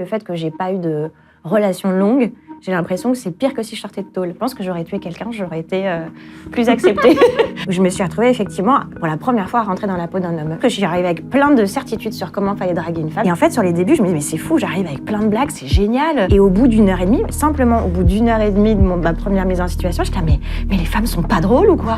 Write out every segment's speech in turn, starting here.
le fait que j'ai pas eu de relation longue, j'ai l'impression que c'est pire que si je sortais de tôle. Je pense que j'aurais tué quelqu'un, j'aurais été plus acceptée. Je me suis retrouvée effectivement pour la première fois à rentrer dans la peau d'un homme. Je suis arrivée avec plein de certitudes sur comment fallait draguer une femme. Et en fait, sur les débuts, je me disais mais c'est fou, j'arrive avec plein de blagues, c'est génial. Et au bout d'une heure et demie, simplement au bout d'une heure et demie de ma première mise en situation, j'étais mais les femmes sont pas drôles ou quoi?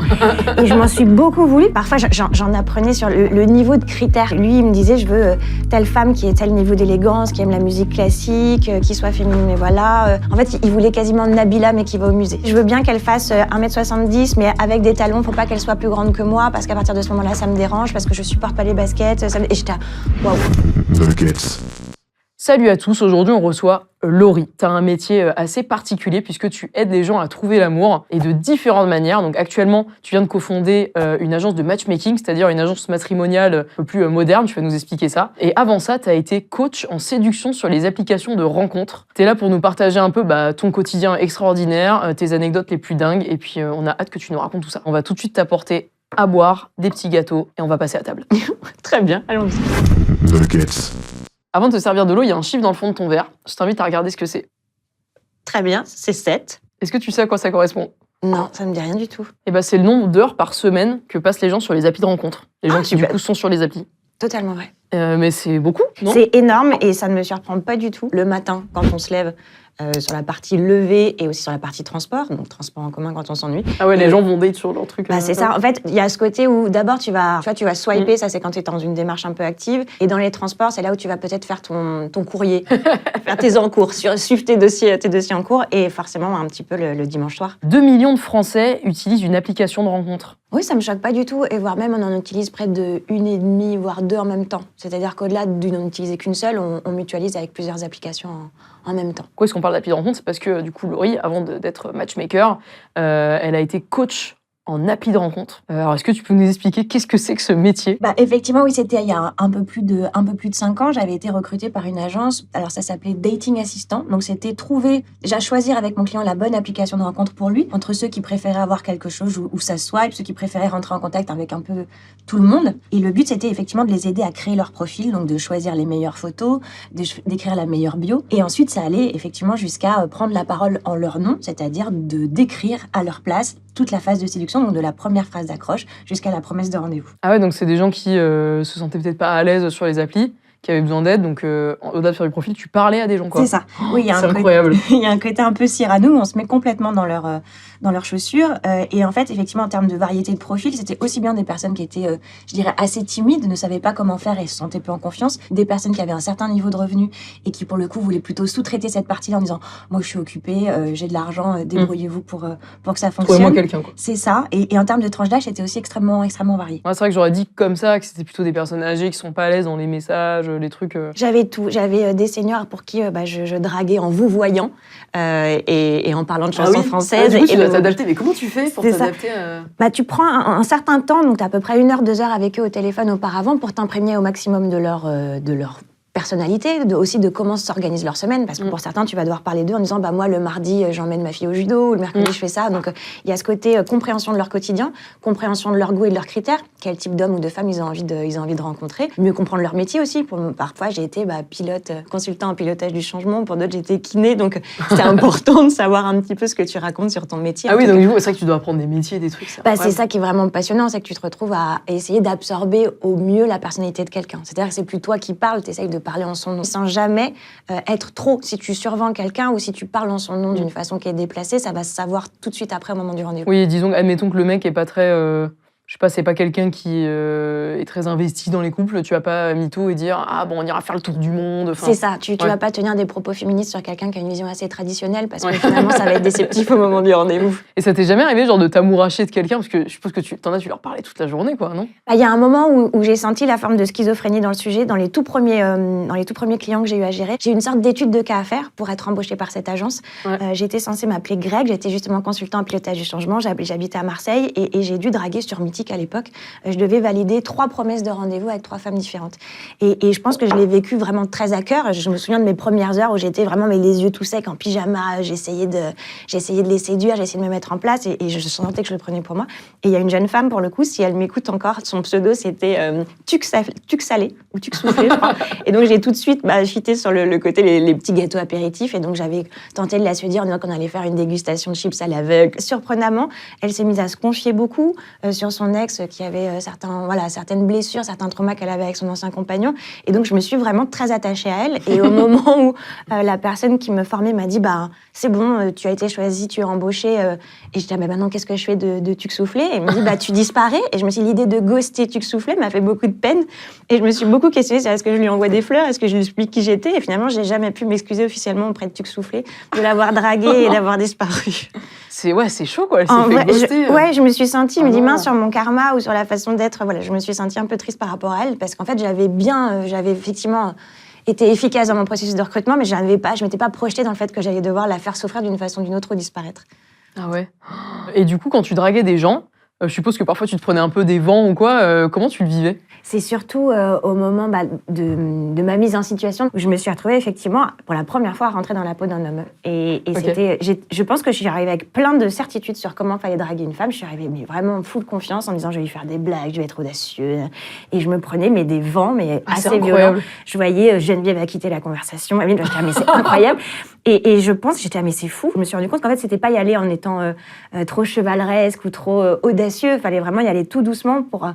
Et je m'en suis beaucoup voulu. Parfois, j'en apprenais sur le niveau de critères. Lui, il me disait je veux telle femme qui ait tel niveau d'élégance, qui aime la musique classique, qui soit féminine, mais voilà. En fait, il voulait quasiment Nabila, mais qui va au musée. Je veux bien qu'elle fasse 1m70, mais avec des talons, faut pas qu'elle soit plus grande que moi, parce qu'à partir de ce moment-là, ça me dérange, parce que je supporte pas les baskets. Et j'étais waouh. Salut à tous, aujourd'hui on reçoit Laurie. T'as un métier assez particulier puisque tu aides les gens à trouver l'amour et de différentes manières. Donc actuellement, tu viens de cofonder une agence de matchmaking, c'est-à-dire une agence matrimoniale un peu plus moderne, tu vas nous expliquer ça. Et avant ça, t'as été coach en séduction sur les applications de rencontres. T'es là pour nous partager un peu ton quotidien extraordinaire, tes anecdotes les plus dingues et puis on a hâte que tu nous racontes tout ça. On va tout de suite t'apporter à boire, des petits gâteaux et on va passer à table. Très bien, allons-y. Avant de te servir de l'eau, il y a un chiffre dans le fond de ton verre. Je t'invite à regarder ce que c'est. Très bien, c'est 7. Est-ce que tu sais à quoi ça correspond? Non, ça me dit rien du tout. Eh ben, c'est le nombre d'heures par semaine que passent les gens sur les applis de rencontres. Les gens qui, du coup, sont sur les applis. Totalement vrai. Mais c'est beaucoup, non? C'est énorme et ça ne me surprend pas du tout. Le matin, quand on se lève, sur la partie levée et aussi sur la partie transport, donc transport en commun quand on s'ennuie. Ah ouais, les gens vont date sur leur truc. C'est ça. En fait, il y a ce côté où d'abord tu vas swiper, ça c'est quand tu es dans une démarche un peu active. Et dans les transports, c'est là où tu vas peut-être faire ton courrier, faire tes encours, suivre tes dossiers en cours et forcément un petit peu le dimanche soir. 2 millions de Français utilisent une application de rencontre. Oui, ça me choque pas du tout, et voire même on en utilise près de 1,5 voire 2 en même temps. C'est-à-dire qu'au-delà d'en utiliser qu'une seule, on mutualise avec plusieurs applications en même temps. Pourquoi est-ce qu'on parle d'appli de rencontre? C'est parce que du coup, Laurie, avant d'être matchmaker, elle a été coach en appli de rencontre. Alors, est-ce que tu peux nous expliquer qu'est-ce que c'est que ce métier? Effectivement, oui, c'était il y a un peu plus de 5 ans. J'avais été recrutée par une agence. Alors, ça s'appelait Dating Assistant. Donc, c'était choisir avec mon client la bonne application de rencontre pour lui, entre ceux qui préféraient avoir quelque chose où ça swipe, ceux qui préféraient rentrer en contact avec un peu tout le monde. Et le but, c'était effectivement de les aider à créer leur profil, donc de choisir les meilleures photos, d'écrire la meilleure bio. Et ensuite, ça allait effectivement jusqu'à prendre la parole en leur nom, c'est-à-dire de décrire à leur place toute la phase de séduction, donc de la première phrase d'accroche jusqu'à la promesse de rendez-vous. Ah ouais, donc c'est des gens qui se sentaient peut-être pas à l'aise sur les applis, qui avaient besoin d'aide, donc au-delà de faire du profil, tu parlais à des gens, quoi. C'est ça. Oui, c'est incroyable. Il y a un côté un peu Cyrano où on se met complètement dans leurs chaussures. Et en fait, effectivement, en termes de variété de profils, c'était aussi bien des personnes qui étaient, je dirais, assez timides, ne savaient pas comment faire et se sentaient peu en confiance, des personnes qui avaient un certain niveau de revenus et qui, pour le coup, voulaient plutôt sous-traiter cette partie-là en disant « Moi, je suis occupée, j'ai de l'argent, débrouillez-vous pour que ça fonctionne. » Trouvez-moi quelqu'un, quoi. C'est ça. Et en termes de tranche d'âge, c'était aussi extrêmement varié. Ouais, c'est vrai que j'aurais dit comme ça, que c'était plutôt des personnes âgées qui sont pas à l'aise dans les messages, les trucs... J'avais tout. J'avais des seniors pour qui je draguais en vous voyant et en parlant de chansons françaises. Du coup, tu dois t'adapter. Mais comment tu fais pour t'adapter Tu prends un certain temps, donc tu as à peu près 1 heure, 2 heures avec eux au téléphone auparavant pour t'imprégner au maximum de leur personnalité, aussi de comment s'organise leur semaine, parce que pour certains, tu vas devoir parler d'eux en disant moi, le mardi, j'emmène ma fille au judo, ou le mercredi, je fais ça. Donc, il y a ce côté compréhension de leur quotidien, compréhension de leur goût et de leurs critères, quel type d'homme ou de femme ils ont envie de rencontrer, mieux comprendre leur métier aussi. Parfois, j'ai été pilote, consultant en pilotage du changement, pour d'autres, j'ai été kiné, donc c'est important de savoir un petit peu ce que tu racontes sur ton métier. Ah oui, donc du coup, c'est vrai que tu dois apprendre des métiers, des trucs. C'est ça qui est vraiment passionnant, c'est que tu te retrouves à essayer d'absorber au mieux la personnalité de quelqu'un. C'est-à-dire que c'est plus toi qui parles, tu essayes de parler en son nom, sans jamais être trop. Si tu survends quelqu'un ou si tu parles en son nom d'une façon qui est déplacée, ça va se savoir tout de suite après au moment du rendez-vous. Oui, disons, admettons que le mec est pas très... je sais pas, c'est pas quelqu'un qui est très investi dans les couples, tu vas pas mytho et dire « Ah bon, on ira faire le tour du monde ». C'est ça, tu vas pas tenir des propos féministes sur quelqu'un qui a une vision assez traditionnelle parce que finalement, ça va être déceptif au moment du rendez-vous. Et ça t'est jamais arrivé genre de t'amouracher de quelqu'un? Parce que je suppose que tu leur parlais toute la journée, quoi, non? Il y a un moment où j'ai senti la forme de schizophrénie dans le sujet, dans les tout premiers clients que j'ai eu à gérer. J'ai eu une sorte d'étude de cas à faire pour être embauchée par cette agence. J'étais censée m'appeler Greg, j'étais justement consultant en pilotage du changement, j'habitais à Marseille et j'ai dû draguer sur Mythique informatique à l'époque, je devais valider 3 promesses de rendez-vous avec 3 femmes différentes. Et je pense que je l'ai vécu vraiment très à cœur. Je me souviens de mes premières heures où j'étais vraiment les yeux tout secs, en pyjama, j'essayais de les séduire, j'essayais de me mettre en place et je sentais que je le prenais pour moi. Et il y a une jeune femme, pour le coup, si elle m'écoute encore, son pseudo c'était Tuc Salé ou Tuc Soufflé, je crois. Et donc j'ai tout de suite fité sur le côté les petits gâteaux apéritifs et donc j'avais tenté de la séduire en disant qu'on allait faire une dégustation de chips à l'aveugle. Surprenamment, elle s'est mise à se confier beaucoup sur son ex qui avait certaines blessures, certains traumas qu'elle avait avec son ancien compagnon. Et donc je me suis vraiment très attachée à elle. Et au moment où la personne qui me formait m'a dit c'est bon, tu as été choisie, tu es embauchée. Et je dis maintenant qu'est-ce que je fais de Tuc Soufflé? Et elle me dit tu disparais. Et je me suis dit, l'idée de ghoster Tuc Soufflé m'a fait beaucoup de peine. Et je me suis beaucoup questionnée sur est-ce que je lui envoie des fleurs, est-ce que je lui explique qui j'étais. Et finalement, j'ai jamais pu m'excuser officiellement auprès de Tuc Soufflé de l'avoir dragué et d'avoir disparu. C'est chaud quoi, elle s'est fait ghoster. Je me suis sentie, me dit mince sur mon karma ou sur la façon d'être. Voilà, je me suis sentie un peu triste par rapport à elle parce qu'en fait, j'avais effectivement été efficace dans mon processus de recrutement, mais je m'étais pas projetée dans le fait que j'allais devoir la faire souffrir d'une façon ou d'une autre ou disparaître. Ah ouais. Et du coup, quand tu draguais des gens, je suppose que parfois tu te prenais un peu des vents ou quoi. Comment tu le vivais? C'est surtout au moment de ma mise en situation où je me suis retrouvée effectivement pour la première fois à rentrer dans la peau d'un homme. Et Okay. je pense que je suis arrivée avec plein de certitudes sur comment fallait draguer une femme. Je suis arrivée mais vraiment full confiance en disant je vais lui faire des blagues, je vais être audacieux. Et je me prenais des vents assez violents. Je voyais Geneviève a quitté la conversation. Je me disais mais c'est incroyable. Et je pense, j'étais mais c'est fou. Je me suis rendu compte qu'en fait c'était pas y aller en étant trop chevaleresque ou trop audacieux. Il fallait vraiment y aller tout doucement pour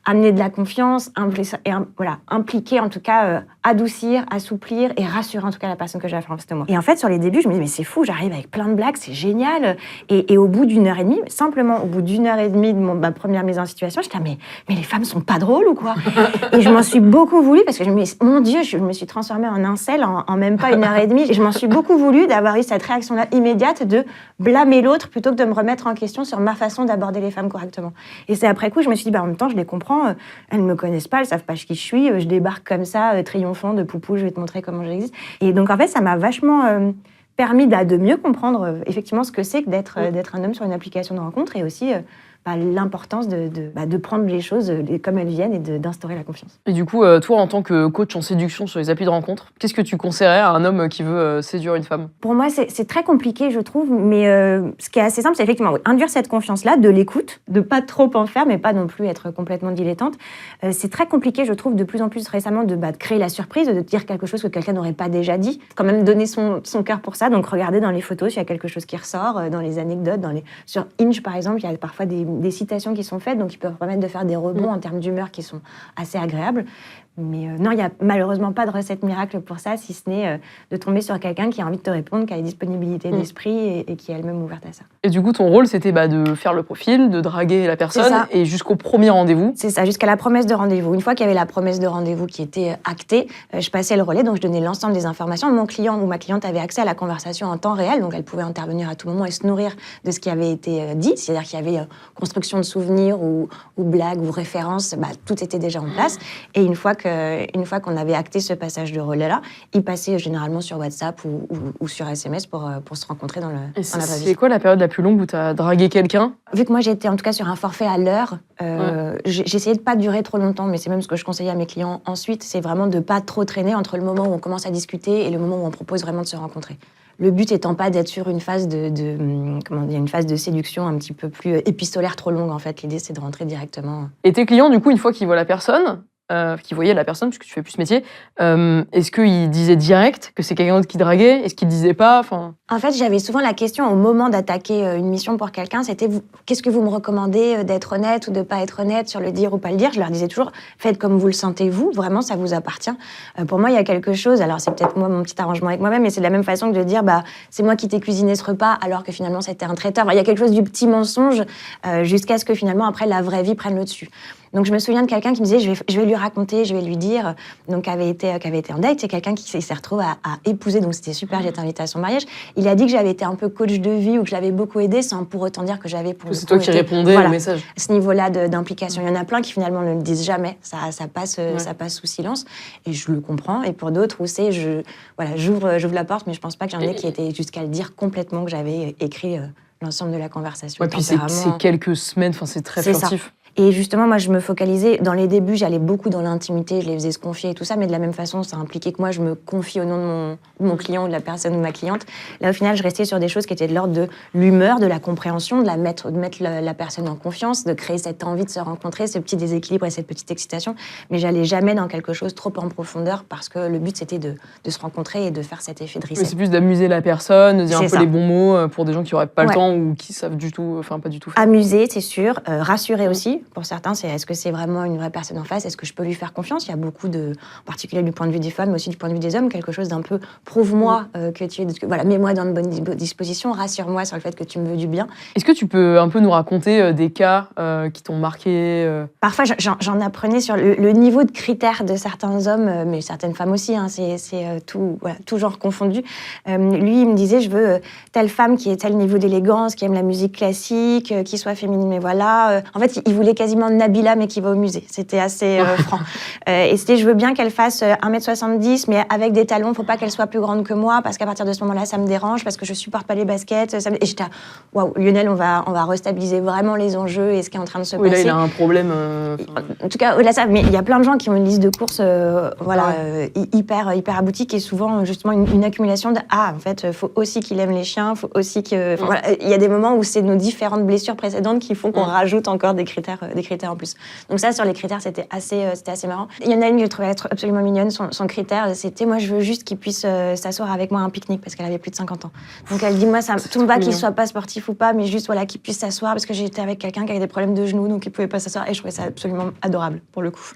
amener de la confiance, impliquer en tout cas, adoucir, assouplir et rassurer en tout cas la personne que j'avais en face de moi. Et en fait, sur les débuts, je me disais, mais c'est fou, j'arrive avec plein de blagues, c'est génial. Et au bout d'1 heure et demie, simplement au bout d'1 heure et demie de ma première mise en situation, j'étais mais les femmes sont pas drôles ou quoi? Et je m'en suis beaucoup voulu parce que mon Dieu, je me suis transformée en incel en même pas 1 heure et demie. Et je m'en suis beaucoup voulu d'avoir eu cette réaction-là immédiate de blâmer l'autre plutôt que de me remettre en question sur ma façon d'aborder les femmes correctement. Et c'est après coup, je me suis dit, en même temps, je les comprends. Elles ne me connaissent pas, elles savent pas qui je suis. Je débarque comme ça, triomphant de poupou, je vais te montrer comment j'existe. Et donc, en fait, ça m'a vachement permis de mieux comprendre effectivement ce que c'est que d'être un homme sur une application de rencontre et aussi l'importance de prendre les choses comme elles viennent et d'instaurer la confiance. Et du coup, toi, en tant que coach en séduction sur les applis de rencontre, qu'est-ce que tu conseillerais à un homme qui veut séduire une femme? Pour moi, c'est très compliqué, je trouve, mais ce qui est assez simple, c'est effectivement induire cette confiance-là, de l'écoute, de pas trop en faire, mais pas non plus être complètement dilettante. C'est très compliqué, je trouve, de plus en plus récemment, de créer la surprise, de dire quelque chose que quelqu'un n'aurait pas déjà dit. Quand même donner son cœur pour ça, donc regarder dans les photos s'il y a quelque chose qui ressort, dans les anecdotes, sur Hinge, par exemple, il y a parfois des citations qui sont faites, donc qui peuvent permettre de faire des rebonds en termes d'humeur qui sont assez agréables. Mais non, il n'y a malheureusement pas de recette miracle pour ça, si ce n'est de tomber sur quelqu'un qui a envie de te répondre, qui a une disponibilité d'esprit et qui est elle-même ouverte à ça. Et du coup, ton rôle, c'était de faire le profil, de draguer la personne, et jusqu'au premier rendez-vous. C'est ça, jusqu'à la promesse de rendez-vous. Une fois qu'il y avait la promesse de rendez-vous qui était actée, je passais le relais, donc je donnais l'ensemble des informations. Mon client ou ma cliente avait accès à la conversation en temps réel, donc elle pouvait intervenir à tout moment et se nourrir de ce qui avait été dit, c'est-à-dire qu'il y avait construction de souvenirs ou blagues ou références, tout était déjà en place. Et une fois qu'on avait acté ce passage de relais-là, il passait généralement sur WhatsApp ou sur SMS pour se rencontrer dans la vraie vie. C'est quoi la période la plus longue où tu as dragué quelqu'un? Vu que moi j'étais en tout cas sur un forfait à l'heure, j'essayais de pas durer trop longtemps, mais c'est même ce que je conseillais à mes clients ensuite, c'est vraiment de pas trop traîner entre le moment où on commence à discuter et le moment où on propose vraiment de se rencontrer. Le but étant pas d'être sur une phase une phase de séduction un petit peu plus épistolaire trop longue en fait. L'idée c'est de rentrer directement. Et tes clients, du coup, une fois qu'ils voient la personne, qui voyaient la personne, puisque tu fais plus ce métier, est-ce qu'ils disaient direct que c'est quelqu'un d'autre qui draguait? Est-ce qu'ils disaient pas? En fait, j'avais souvent la question au moment d'attaquer une mission pour quelqu'un, c'était qu'est-ce que vous me recommandez d'être honnête ou de pas être honnête sur le dire ou pas le dire? Je leur disais toujours, faites comme vous le sentez vous, vraiment ça vous appartient. Pour moi, il y a quelque chose, alors c'est peut-être moi mon petit arrangement avec moi-même, mais c'est de la même façon que de dire c'est moi qui t'ai cuisiné ce repas alors que finalement c'était un traiteur. Il y a quelque chose du petit mensonge jusqu'à ce que finalement après la vraie vie prenne le dessus. Donc je me souviens de quelqu'un qui me disait je vais lui raconter, je vais lui dire, donc qui avait été en date, c'est quelqu'un qui s'est retrouvé à épouser, donc c'était super, j'ai été invitée à son mariage. Il a dit que j'avais été un peu coach de vie ou que je l'avais beaucoup aidé sans pour autant dire que j'avais pour c'est toi qui répondais au message. Ce niveau-là d'implication. Il y en a plein qui finalement ne le disent jamais, ça passe sous silence et je le comprends. Et pour d'autres où j'ouvre la porte, mais je pense pas que j'en ai qui étaient jusqu'à le dire complètement que j'avais écrit l'ensemble de la conversation. Ouais, puis c'est quelques semaines, c'est très furtif. Et justement, moi, je me focalisais, dans les débuts, j'allais beaucoup dans l'intimité, je les faisais se confier et tout ça, mais de la même façon, ça impliquait que moi, je me confie au nom de mon client ou de la personne ou de ma cliente. Là, au final, je restais sur des choses qui étaient de l'ordre de l'humeur, de la compréhension, de mettre la personne en confiance, de créer cette envie de se rencontrer, ce petit déséquilibre et cette petite excitation. Mais j'allais jamais dans quelque chose trop en profondeur parce que le but, c'était de se rencontrer et de faire cet effet de reset. C'est plus d'amuser la personne, de dire un peu les bons mots pour des gens qui n'auraient pas le Ouais. temps ou qui savent du tout, enfin pas du tout faire. Amuser, c'est sûr. Rassurer aussi. Pour certains, c'est est-ce que c'est vraiment une vraie personne en face? Est-ce que je peux lui faire confiance? Il y a beaucoup de, en particulier du point de vue des femmes, mais aussi du point de vue des hommes, quelque chose d'un peu prouve-moi que tu es, voilà, mets-moi dans de bonnes dispositions, rassure-moi sur le fait que tu me veux du bien. Est-ce que tu peux un peu nous raconter des cas qui t'ont marqué Parfois, j'en apprenais sur le niveau de critères de certains hommes, mais certaines femmes aussi, hein, c'est tout, voilà, tout genre confondu. Lui, il me disait, je veux telle femme qui ait tel niveau d'élégance, qui aime la musique classique, qui soit féminine, mais voilà. En fait, il voulait quasiment Nabila, mais qui va au musée. C'était assez franc. Et c'était, je veux bien qu'elle fasse 1m70, mais avec des talons, faut pas qu'elle soit plus grande que moi, parce qu'à partir de ce moment-là, ça me dérange, parce que je supporte pas les baskets. Et j'étais, waouh, Lionel, on va restabiliser vraiment les enjeux et ce qui est en train de se passer. Là, il a un problème. En tout cas, au-delà de ça, mais il y a plein de gens qui ont une liste de courses hyper aboutie, qui est souvent justement une accumulation de en fait, faut aussi qu'il aime les chiens, faut aussi que. Voilà, il y a des moments où c'est nos différentes blessures précédentes qui font qu'on rajoute encore des critères en plus. Donc ça, sur les critères, c'était assez marrant. Il y en a une que je trouvais être absolument mignonne. Son critère, c'était moi, je veux juste qu'il puisse s'asseoir avec moi à un pique-nique parce qu'elle avait plus de 50 ans. Donc elle dit moi, ça tout me va qu'il soit pas sportif ou pas, mais juste voilà qu'il puisse s'asseoir parce que j'étais avec quelqu'un qui avait des problèmes de genoux, donc il pouvait pas s'asseoir. Et je trouvais ça absolument adorable pour le coup.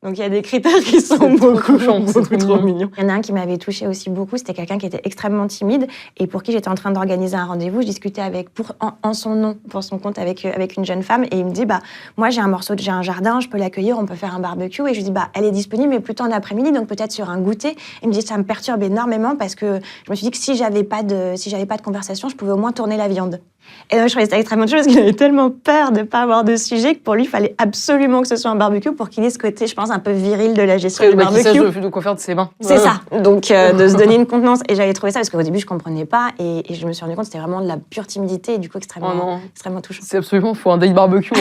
Donc il y a des critères qui sont beaucoup trop mignons. Il y en a un qui m'avait touchée aussi beaucoup, c'était quelqu'un qui était extrêmement timide et pour qui j'étais en train d'organiser un rendez-vous. Je discutais en son nom, pour son compte, avec une jeune femme et il me dit moi j'ai un jardin, je peux l'accueillir, on peut faire un barbecue. Et je lui dis elle est disponible mais plutôt en après-midi, donc peut-être sur un goûter. Il me dit ça me perturbe énormément parce que je me suis dit que si j'avais pas de conversation, je pouvais au moins tourner la viande. Et donc, je trouvais ça extrêmement touchant parce qu'il avait tellement peur de ne pas avoir de sujet que pour lui, il fallait absolument que ce soit un barbecue pour qu'il ait ce côté, je pense, un peu viril de la gestion du barbecue. Qu'il sache de quoi faire de ses mains. C'est ça. Donc, de se donner une contenance. Et j'avais trouvé ça parce qu'au début, je ne comprenais pas. Et je me suis rendu compte que c'était vraiment de la pure timidité et du coup, extrêmement touchant. C'est absolument, il faut un date barbecue.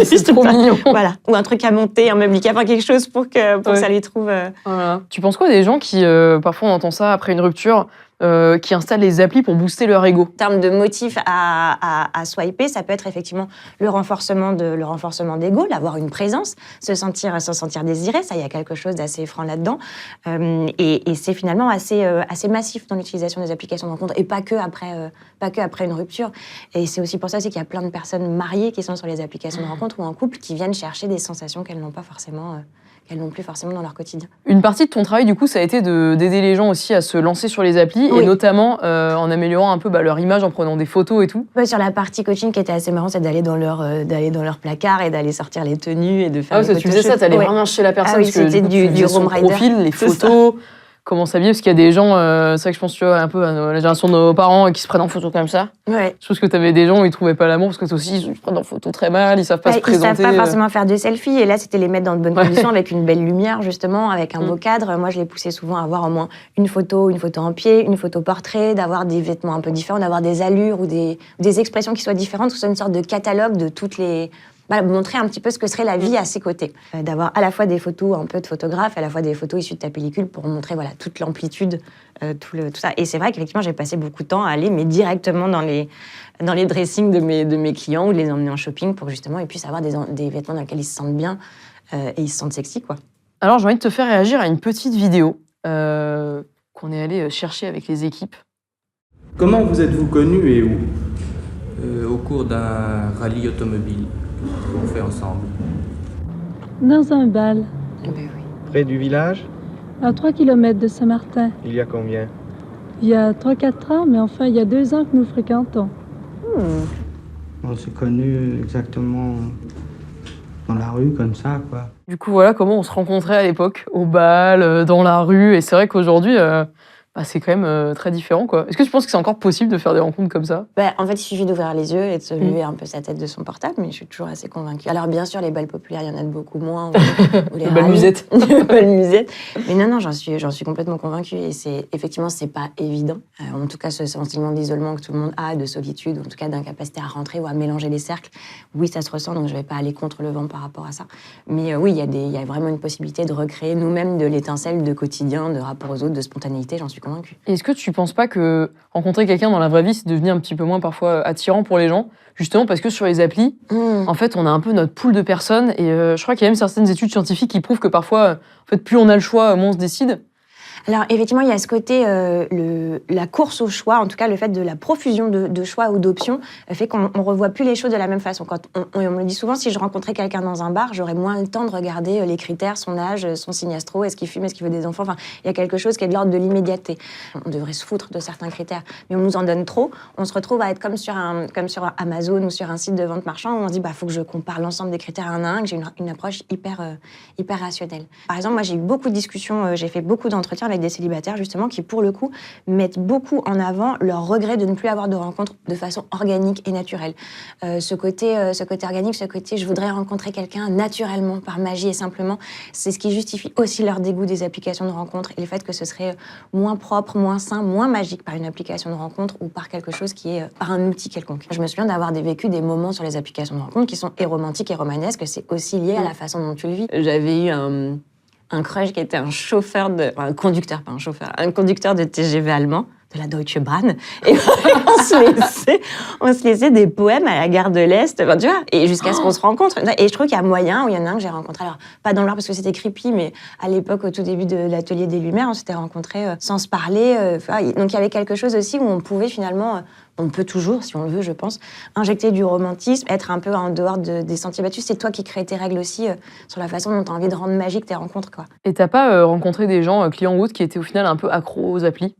C'est trop mignon. Voilà. Ou un truc à monter, un meuble, enfin quelque chose pour que ça les trouve. Voilà. Tu penses quoi des gens qui, parfois, on entend ça après une rupture, qui installent les applis pour booster leur ego? En termes de motifs à swiper, ça peut être effectivement le renforcement d'ego, d'avoir une présence, se sentir désiré. Ça, il y a quelque chose d'assez franc là-dedans. Et c'est finalement assez massif dans l'utilisation des applications de rencontre et pas que après une rupture. Et c'est aussi pour ça qu'il y a plein de personnes mariées qui sont sur les applications de rencontre ou en couple qui viennent chercher des sensations qu'elles n'ont plus forcément dans leur quotidien. Une partie de ton travail, du coup, ça a été d'aider les gens aussi à se lancer sur les applis, et notamment en améliorant un peu leur image, en prenant des photos et tout. Sur la partie coaching, qui était assez marrant, c'est d'aller dans leur placard et d'aller sortir les tenues et de faire des tu faisais ça, t'allais vraiment chez la personne, parce que c'était du son home rider. profil, les photos, comment s'habiller, parce qu'il y a des gens, c'est vrai que je pense, tu vois, un peu à la génération de nos parents qui se prennent en photo comme ça. Ouais. Je pense que t'avais des gens où ils trouvaient pas l'amour, parce que aussi, ils se prennent en photo très mal, ils savent pas se présenter. Ils savent pas forcément faire de selfies, et là, c'était les mettre dans de bonnes conditions, avec une belle lumière, justement, avec un beau cadre. Moi, je les poussais souvent à avoir au moins une photo en pied, une photo portrait, d'avoir des vêtements un peu différents, d'avoir des allures ou des expressions qui soient différentes, que ce soit une sorte de catalogue de toutes les... montrer un petit peu ce que serait la vie à ses côtés. D'avoir à la fois des photos un peu de photographe, à la fois des photos issues de ta pellicule pour montrer toute l'amplitude, tout ça. Et c'est vrai qu'effectivement, j'ai passé beaucoup de temps à aller directement dans les dressings de mes clients ou de les emmener en shopping pour justement ils puissent avoir des vêtements dans lesquels ils se sentent bien et ils se sentent sexy, quoi. Alors, j'ai envie de te faire réagir à une petite vidéo qu'on est allé chercher avec les équipes. Comment vous êtes-vous connus et où? Au cours d'un rallye automobile qu'on fait ensemble. Dans un bal, Près du village? à 3 km de Saint-Martin. Il y a combien? Il y a 3-4 ans, mais enfin, il y a 2 ans que nous fréquentons. On s'est connus exactement dans la rue, comme ça, quoi. Du coup, voilà comment on se rencontrait à l'époque, au bal, dans la rue. Et c'est vrai qu'aujourd'hui, Bah, c'est quand même très différent, quoi. Est-ce que tu penses que c'est encore possible de faire des rencontres comme ça? Bah, en fait, il suffit d'ouvrir les yeux et de se lever un peu sa tête de son portable, mais je suis toujours assez convaincue. Alors, bien sûr, les balles populaires, il y en a de beaucoup moins. Ou les balles musettes. Les balles musettes. Mais non, j'en suis complètement convaincue. Et effectivement, c'est pas évident. En tout cas, ce sentiment d'isolement que tout le monde a, de solitude, ou en tout cas d'incapacité à rentrer ou à mélanger les cercles, oui, ça se ressent, donc je vais pas aller contre le vent par rapport à ça. Mais oui, il y a vraiment une possibilité de recréer nous-mêmes de l'étincelle de quotidien, de rapport aux autres, de spontanéité, j'en suis convaincue. Est-ce que tu penses pas que rencontrer quelqu'un dans la vraie vie, c'est devenu un petit peu moins parfois attirant pour les gens, justement parce que sur les applis, en fait, on a un peu notre pool de personnes et je crois qu'il y a même certaines études scientifiques qui prouvent que parfois, en fait, plus on a le choix, moins on se décide. Alors, effectivement, il y a ce côté, la course au choix, en tout cas le fait de la profusion de choix ou d'options, fait qu'on ne revoit plus les choses de la même façon. Quand on me le dit souvent, si je rencontrais quelqu'un dans un bar, j'aurais moins le temps de regarder les critères, son âge, son signe astro, est-ce qu'il fume, est-ce qu'il veut des enfants. Enfin, il y a quelque chose qui est de l'ordre de l'immédiateté. On devrait se foutre de certains critères, mais on nous en donne trop. On se retrouve à être comme sur Amazon ou sur un site de vente marchand où on se dit, faut que je compare l'ensemble des critères un à un, que j'ai une approche hyper rationnelle. Par exemple, moi, j'ai eu beaucoup de discussions, j'ai fait beaucoup d'entretiens avec des célibataires, justement, qui, pour le coup, mettent beaucoup en avant leur regret de ne plus avoir de rencontres de façon organique et naturelle. Ce côté organique, ce côté « je voudrais rencontrer quelqu'un naturellement, par magie et simplement », c'est ce qui justifie aussi leur dégoût des applications de rencontres et le fait que ce serait moins propre, moins sain, moins magique par une application de rencontre ou par quelque chose qui est par un outil quelconque. Je me souviens d'avoir vécu des moments sur les applications de rencontres qui sont et romantiques et romanesques, c'est aussi lié à la façon dont tu le vis. J'avais eu un crush qui était un conducteur de TGV allemand, de la Deutsche Bahn, et on se laissait des poèmes à la gare de l'Est, tu vois, et jusqu'à ce qu'on se rencontre. Et je trouve qu'il y a moyen, où il y en a un que j'ai rencontré, alors pas dans le noir parce que c'était creepy, mais à l'époque, au tout début de l'atelier des Lumières, on s'était rencontrés sans se parler. Donc il y avait quelque chose aussi où on pouvait finalement, on peut toujours, si on le veut, je pense, injecter du romantisme, être un peu en dehors des sentiers battus. C'est toi qui crées tes règles aussi sur la façon dont tu as envie de rendre magique tes rencontres, quoi. Et t'as pas rencontré des gens, clients ou autres, qui étaient au final un peu accros aux applis?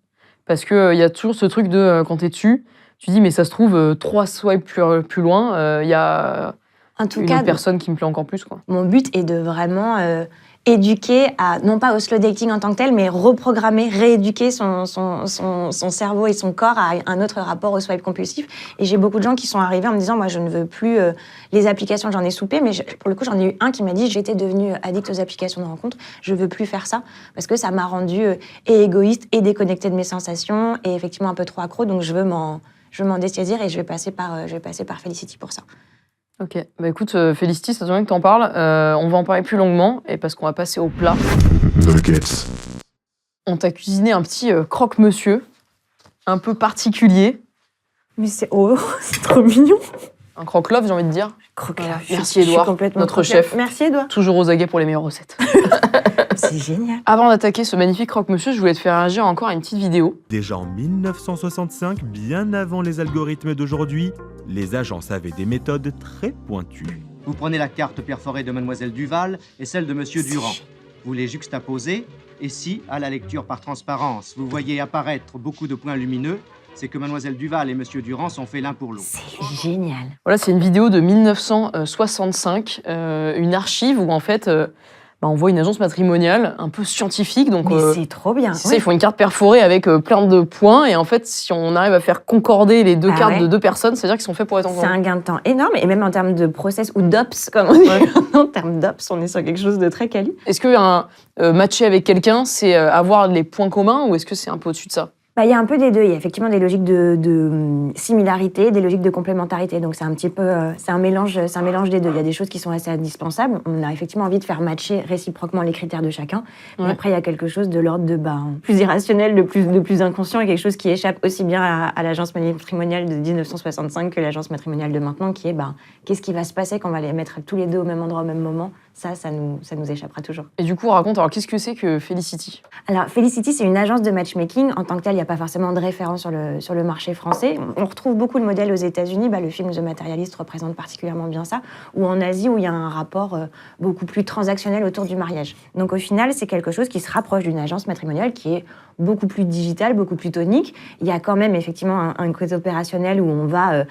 Parce qu'il y a toujours ce truc de, quand t'es dessus, tu dis, mais ça se trouve, 3 swipes plus loin, il y a une personne qui me plaît encore plus, quoi. Mon but est de vraiment éduquer non pas au slow dating en tant que tel, mais reprogrammer, rééduquer son cerveau et son corps à un autre rapport au swipe compulsif. Et j'ai beaucoup de gens qui sont arrivés en me disant, moi, je ne veux plus les applications, j'en ai soupé, mais pour le coup, j'en ai eu un qui m'a dit, j'étais devenue addict aux applications de rencontre, je veux plus faire ça, parce que ça m'a rendue et égoïste et déconnectée de mes sensations, et effectivement un peu trop accro, donc je veux m'en dessaisir et je vais passer par Felicity pour ça. Ok, bah écoute, Felicity, ça tombe bien que t'en parles. On va en parler plus longuement, et parce qu'on va passer au plat. Nuggets. On t'a cuisiné un petit croque-monsieur, un peu particulier. Mais c'est trop mignon. Un croque-love, j'ai envie de dire. Croque-love. Merci Édouard, notre chef. Merci Édouard. Toujours aux aguets pour les meilleures recettes. C'est génial. Avant d'attaquer ce magnifique croque-monsieur, je voulais te faire réagir encore à une petite vidéo. Déjà en 1965, bien avant les algorithmes d'aujourd'hui, les agences avaient des méthodes très pointues. Vous prenez la carte perforée de Mademoiselle Duval et celle de Monsieur Durand. Vous les juxtaposez, et si, à la lecture par transparence, vous voyez apparaître beaucoup de points lumineux, c'est que Mademoiselle Duval et Monsieur Durand sont faits l'un pour l'autre. C'est génial. Voilà, c'est une vidéo de 1965, une archive où en fait, on voit une agence matrimoniale un peu scientifique. Donc, mais c'est trop bien. C'est ça, ils font une carte perforée avec plein de points. Et en fait, si on arrive à faire concorder les deux cartes de deux personnes, c'est-à-dire qu'ils sont faits pour être ensemble. C'est un gain de temps énorme. Et même en termes de process ou d'ops, comme on dit. En termes d'ops, on est sur quelque chose de très quali. Est-ce que matcher avec quelqu'un, c'est avoir les points communs ou est-ce que c'est un peu au-dessus de ça? Il y a un peu des deux. Il y a effectivement des logiques de similarité, des logiques de complémentarité. Donc c'est un petit peu, c'est un mélange des deux. Il y a des choses qui sont assez indispensables. On a effectivement envie de faire matcher réciproquement les critères de chacun. Ouais. Et après, il y a quelque chose de l'ordre de plus irrationnel, de plus inconscient, et quelque chose qui échappe aussi bien à l'agence matrimoniale de 1965 que l'agence matrimoniale de maintenant, qui est qu'est-ce qui va se passer quand on va les mettre tous les deux au même endroit au même moment. Ça nous échappera toujours. Et du coup, raconte, alors qu'est-ce que c'est que Felicity? Alors, Felicity, c'est une agence de matchmaking. En tant que telle, il n'y a pas forcément de référence sur le marché français. On retrouve beaucoup le modèle aux États-Unis. Le film The Materialist représente particulièrement bien ça. Ou en Asie, où il y a un rapport beaucoup plus transactionnel autour du mariage. Donc, au final, c'est quelque chose qui se rapproche d'une agence matrimoniale qui est beaucoup plus digitale, beaucoup plus tonique. Il y a quand même effectivement un côté opérationnel où on va,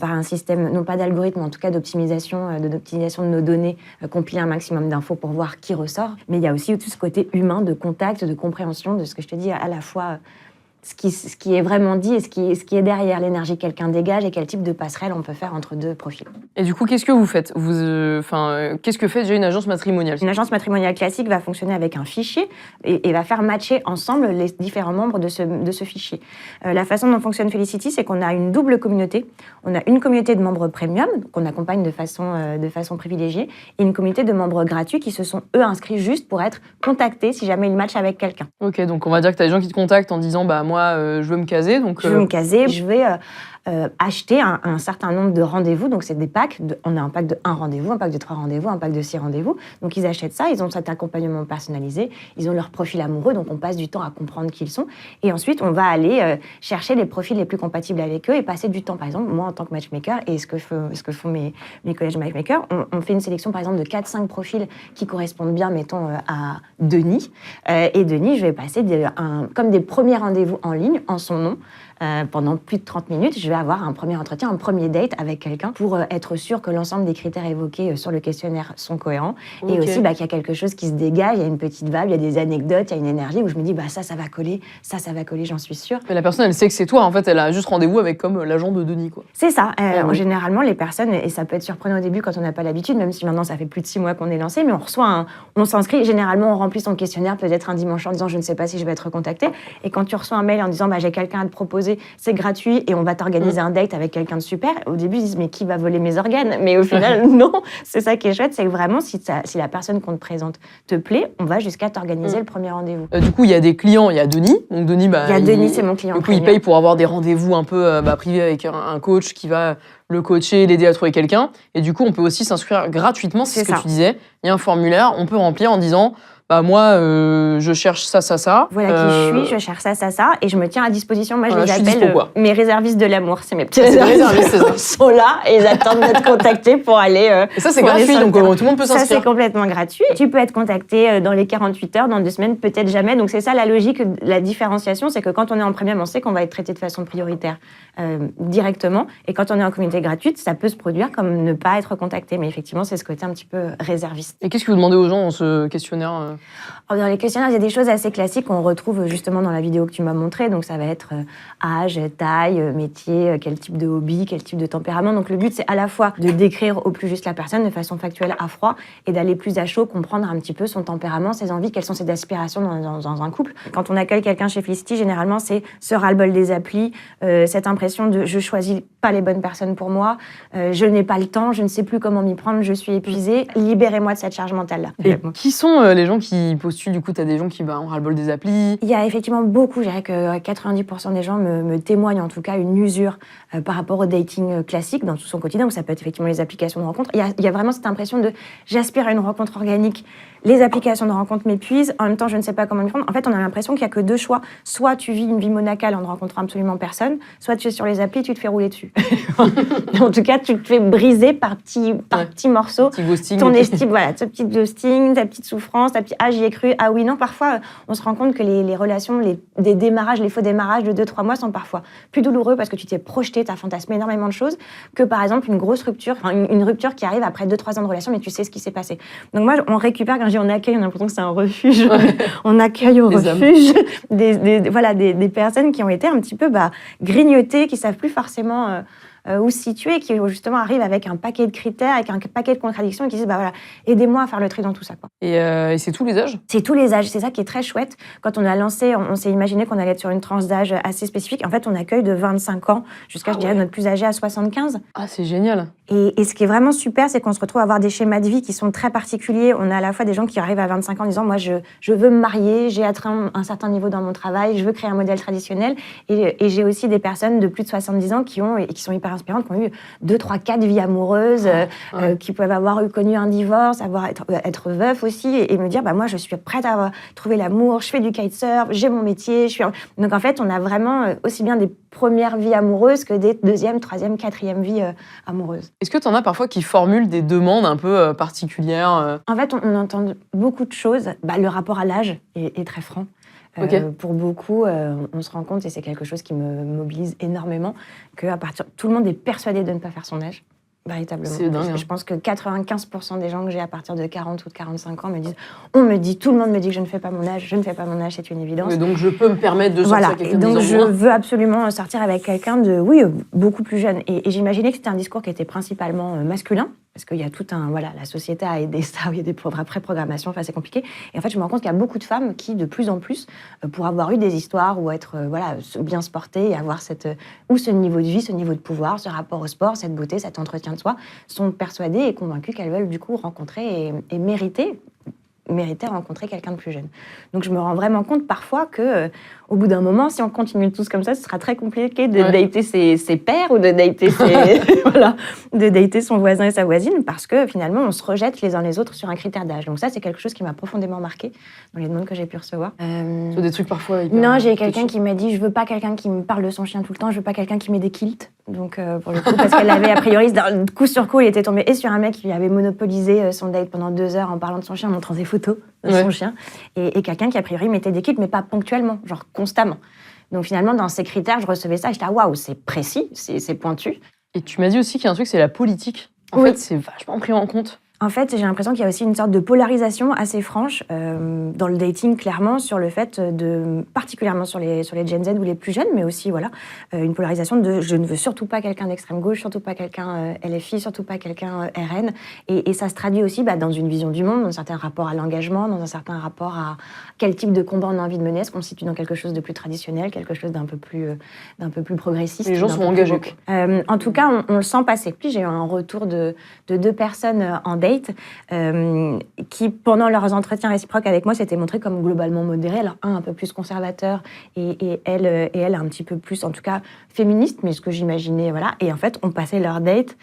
par un système, non pas d'algorithme, mais en tout cas d'optimisation de nos données, compiler un maximum d'infos pour voir qui ressort. Mais il y a aussi tout ce côté humain, de contact, de compréhension, de ce que je te dis, à la fois ce qui est vraiment dit et ce qui est derrière l'énergie que quelqu'un dégage et quel type de passerelle on peut faire entre deux profils. Et du coup, qu'est-ce que vous faites qu'est-ce que fait déjà une agence matrimoniale? Une agence matrimoniale classique va fonctionner avec un fichier et va faire matcher ensemble les différents membres de ce fichier. La façon dont fonctionne Felicity, c'est qu'on a une double communauté. On a une communauté de membres premium qu'on accompagne de façon privilégiée et une communauté de membres gratuits qui se sont, eux, inscrits juste pour être contactés si jamais ils matchent avec quelqu'un. Ok, donc on va dire que tu as des gens qui te contactent en disant moi, je veux me caser. Donc, Je veux me caser, je vais acheter un certain nombre de rendez-vous. Donc, c'est des packs. On a un pack de 1 rendez-vous, un pack de 3 rendez-vous, un pack de 6 rendez-vous. Donc, ils achètent ça, ils ont cet accompagnement personnalisé, ils ont leur profil amoureux, donc on passe du temps à comprendre qui ils sont. Et ensuite, on va aller chercher les profils les plus compatibles avec eux et passer du temps. Par exemple, moi, en tant que matchmaker, et ce que font mes collègues matchmakers, on fait une sélection, par exemple, de 4-5 profils qui correspondent bien, mettons, à Denis. Et Denis, je vais passer comme des premiers rendez-vous en ligne, en son nom. Pendant plus de 30 minutes, je vais avoir un premier entretien, un premier date avec quelqu'un pour être sûr que l'ensemble des critères évoqués sur le questionnaire sont cohérents. Okay. Et aussi qu'il y a quelque chose qui se dégage, il y a une petite vibe, il y a des anecdotes, il y a une énergie où je me dis ça va coller, j'en suis sûre. Mais la personne, elle sait que c'est toi, en fait, elle a juste rendez-vous avec comme l'agent de Denis, quoi. C'est ça. Généralement, les personnes, et ça peut être surprenant au début quand on n'a pas l'habitude, même si maintenant ça fait plus de 6 mois qu'on est lancé, mais on s'inscrit, généralement on remplit son questionnaire peut-être un dimanche en disant je ne sais pas si je vais être recontacté. Et quand tu reçois un mail en disant j'ai quelqu'un à te proposer, c'est gratuit et on va t'organiser un date avec quelqu'un de super. Au début, ils disent mais qui va voler mes organes? Mais au final, non. C'est ça qui est chouette, c'est que vraiment, si la personne qu'on te présente te plaît, on va jusqu'à t'organiser le premier rendez-vous. Du coup, il y a des clients, il y a Denis. Donc Denis, Denis, c'est mon client. Du coup, il paye pour avoir des rendez-vous un peu privés avec un coach qui va le coacher, l'aider à trouver quelqu'un. Et du coup, on peut aussi s'inscrire gratuitement, c'est ce que tu disais. Il y a un formulaire, on peut remplir en disant moi, je cherche ça. Voilà qui je suis, je cherche ça, et je me tiens à disposition. Moi, je les appelle mes réservistes de l'amour. C'est mes petits réservistes. Ils sont là et ils attendent d'être contactés pour aller. Et ça, c'est gratuit, donc tout le monde peut s'inscrire. Ça, c'est complètement gratuit. Tu peux être contacté dans les 48 heures, dans 2 semaines, peut-être jamais. Donc, c'est ça la logique, la différenciation, c'est que quand on est en premium, on sait qu'on va être traité de façon prioritaire directement. Et quand on est en communauté gratuite, ça peut se produire comme ne pas être contacté. Mais effectivement, c'est ce côté un petit peu réserviste. Et qu'est-ce que vous demandez aux gens dans ce questionnaire? Dans les questionnaires, il y a des choses assez classiques qu'on retrouve justement dans la vidéo que tu m'as montrée. Donc, ça va être âge, taille, métier, quel type de hobby, quel type de tempérament. Donc, le but, c'est à la fois de décrire au plus juste la personne de façon factuelle à froid et d'aller plus à chaud, comprendre un petit peu son tempérament, ses envies, quelles sont ses aspirations dans un couple. Quand on accueille quelqu'un chez Felicity, généralement, c'est ce ras-le-bol des applis, cette impression de je choisis pas les bonnes personnes pour moi, je n'ai pas le temps, je ne sais plus comment m'y prendre, je suis épuisée, libérez-moi de cette charge mentale-là. Et qui sont les gens qui postulent? Du coup, tu as des gens qui ont ras-le-bol des applis. Il y a effectivement beaucoup, je dirais que 90% des gens me témoignent en tout cas une usure par rapport au dating classique dans tout son quotidien, où ça peut être effectivement les applications de rencontres. Il y a vraiment cette impression de j'aspire à une rencontre organique, les applications de rencontre m'épuisent, en même temps je ne sais pas comment m'y prendre. En fait, on a l'impression qu'il n'y a que 2 choix. Soit tu vis une vie monacale en ne rencontrant absolument personne, soit tu es sur les applis et tu te fais rouler dessus. En tout cas, tu te fais briser par petits morceaux. Petit ghosting. Ton estime, voilà, ce petit ghosting, ta petite souffrance, j'y ai cru, ah oui, non. Parfois, on se rend compte que les relations, les démarrages, les faux démarrages de 2-3 mois sont parfois plus douloureux parce que tu t'es projeté, tu as fantasmé énormément de choses, que par exemple une grosse rupture, une rupture qui arrive après 2-3 ans de relation, mais tu sais ce qui s'est passé. Donc moi, on récupère, quand je dis on accueille, on a l'impression que c'est un refuge. On accueille au refuge des personnes qui ont été un petit peu grignotées, qui savent plus forcément où se situer, qui justement arrivent avec un paquet de critères, avec un paquet de contradictions et qui disent aidez-moi à faire le tri dans tout ça, quoi. Et c'est tous les âges? C'est tous les âges, c'est ça qui est très chouette. Quand on a lancé, on s'est imaginé qu'on allait être sur une tranche d'âge assez spécifique. En fait, on accueille de 25 ans jusqu'à, je dirais, notre plus âgé à 75. Ah, c'est génial. Et ce qui est vraiment super, c'est qu'on se retrouve à avoir des schémas de vie qui sont très particuliers. On a à la fois des gens qui arrivent à 25 ans en disant moi, je veux me marier, j'ai atteint un certain niveau dans mon travail, je veux créer un modèle traditionnel. Et j'ai aussi des et de plus de 70 ans qui sont hyper inspirantes, qui ont eu 2, 3, 4 vies amoureuses, qui peuvent avoir connu un divorce, être veuf aussi, et me dire moi je suis prête à trouver l'amour, je fais du kitesurf, j'ai mon métier, donc en fait on a vraiment aussi bien des premières vies amoureuses que des 2e, 3e, 4e vies amoureuses. Est-ce que tu en as parfois qui formulent des demandes un peu particulières? En fait, on entend beaucoup de choses. Le rapport à l'âge est très franc. Okay. Pour beaucoup, on se rend compte, et c'est quelque chose qui me mobilise énormément, que tout le monde est persuadé de ne pas faire son âge. Véritablement. C'est dingue, hein. Je pense que 95% des gens que j'ai à partir de 40 ou de 45 ans me disent « On me dit, tout le monde me dit que je ne fais pas mon âge, c'est une évidence. » Oui, donc je peux me permettre de sortir Voilà, quelqu'un et donc de 10 je ans moins. veux absolument sortir avec quelqu'un de, beaucoup plus jeune. Et j'imaginais que c'était un discours qui était principalement masculin, parce qu'il y a tout un, la société a aidé ça, il y a des pré-programmations, enfin c'est compliqué. Et en fait, je me rends compte qu'il y a beaucoup de femmes qui, de plus en plus, pour avoir eu des histoires ou être, bien se porter et avoir ce niveau de vie, ce niveau de pouvoir, ce rapport au sport, cette beauté, cet entretien de soi, sont persuadées et convaincues qu'elles veulent du coup rencontrer et mériter rencontrer quelqu'un de plus jeune. Donc je me rends vraiment compte parfois que au bout d'un moment, si on continue tous comme ça, ce sera très compliqué de dater ses pairs ou de dater de dater son voisin et sa voisine, parce que finalement on se rejette les uns les autres sur un critère d'âge. Donc ça, c'est quelque chose qui m'a profondément marquée dans les demandes que j'ai pu recevoir. Sur des trucs parfois hyper Non, j'ai quelqu'un qui m'a dit, je veux pas quelqu'un qui me parle de son chien tout le temps, je veux pas quelqu'un qui met des kilts. Donc pour le coup, parce qu'elle avait a priori, coup sur coup, il était tombé et sur un mec qui avait monopolisé son date pendant 2 heures en parlant de son chien, en montrant des photos de son chien, et quelqu'un qui a priori mettait des kilts, mais pas ponctuellement, genre constamment. Donc finalement, dans ces critères, je recevais ça et j'étais waouh, c'est précis, c'est pointu. Et tu m'as dit aussi qu'il y a un truc, c'est la politique. En fait, c'est vachement pris en compte. En fait, j'ai l'impression qu'il y a aussi une sorte de polarisation assez franche dans le dating, clairement, sur le fait particulièrement sur les Gen Z ou les plus jeunes, mais aussi, une polarisation de je ne veux surtout pas quelqu'un d'extrême gauche, surtout pas quelqu'un LFI, surtout pas quelqu'un RN. Et ça se traduit aussi dans une vision du monde, dans un certain rapport à l'engagement, dans un certain rapport à quel type de combat on a envie de mener. Est-ce qu'on se situe dans quelque chose de plus traditionnel, quelque chose d'un peu plus progressiste? Les gens sont engagés. En tout cas, on le sent passer. Puis j'ai eu un retour de 2 personnes en date qui, pendant leurs entretiens réciproques avec moi, s'étaient montrées comme globalement modérées. Alors, un peu plus conservateur et elle un petit peu plus, en tout cas, féministe, mais ce que j'imaginais, Et en fait, on passait leur date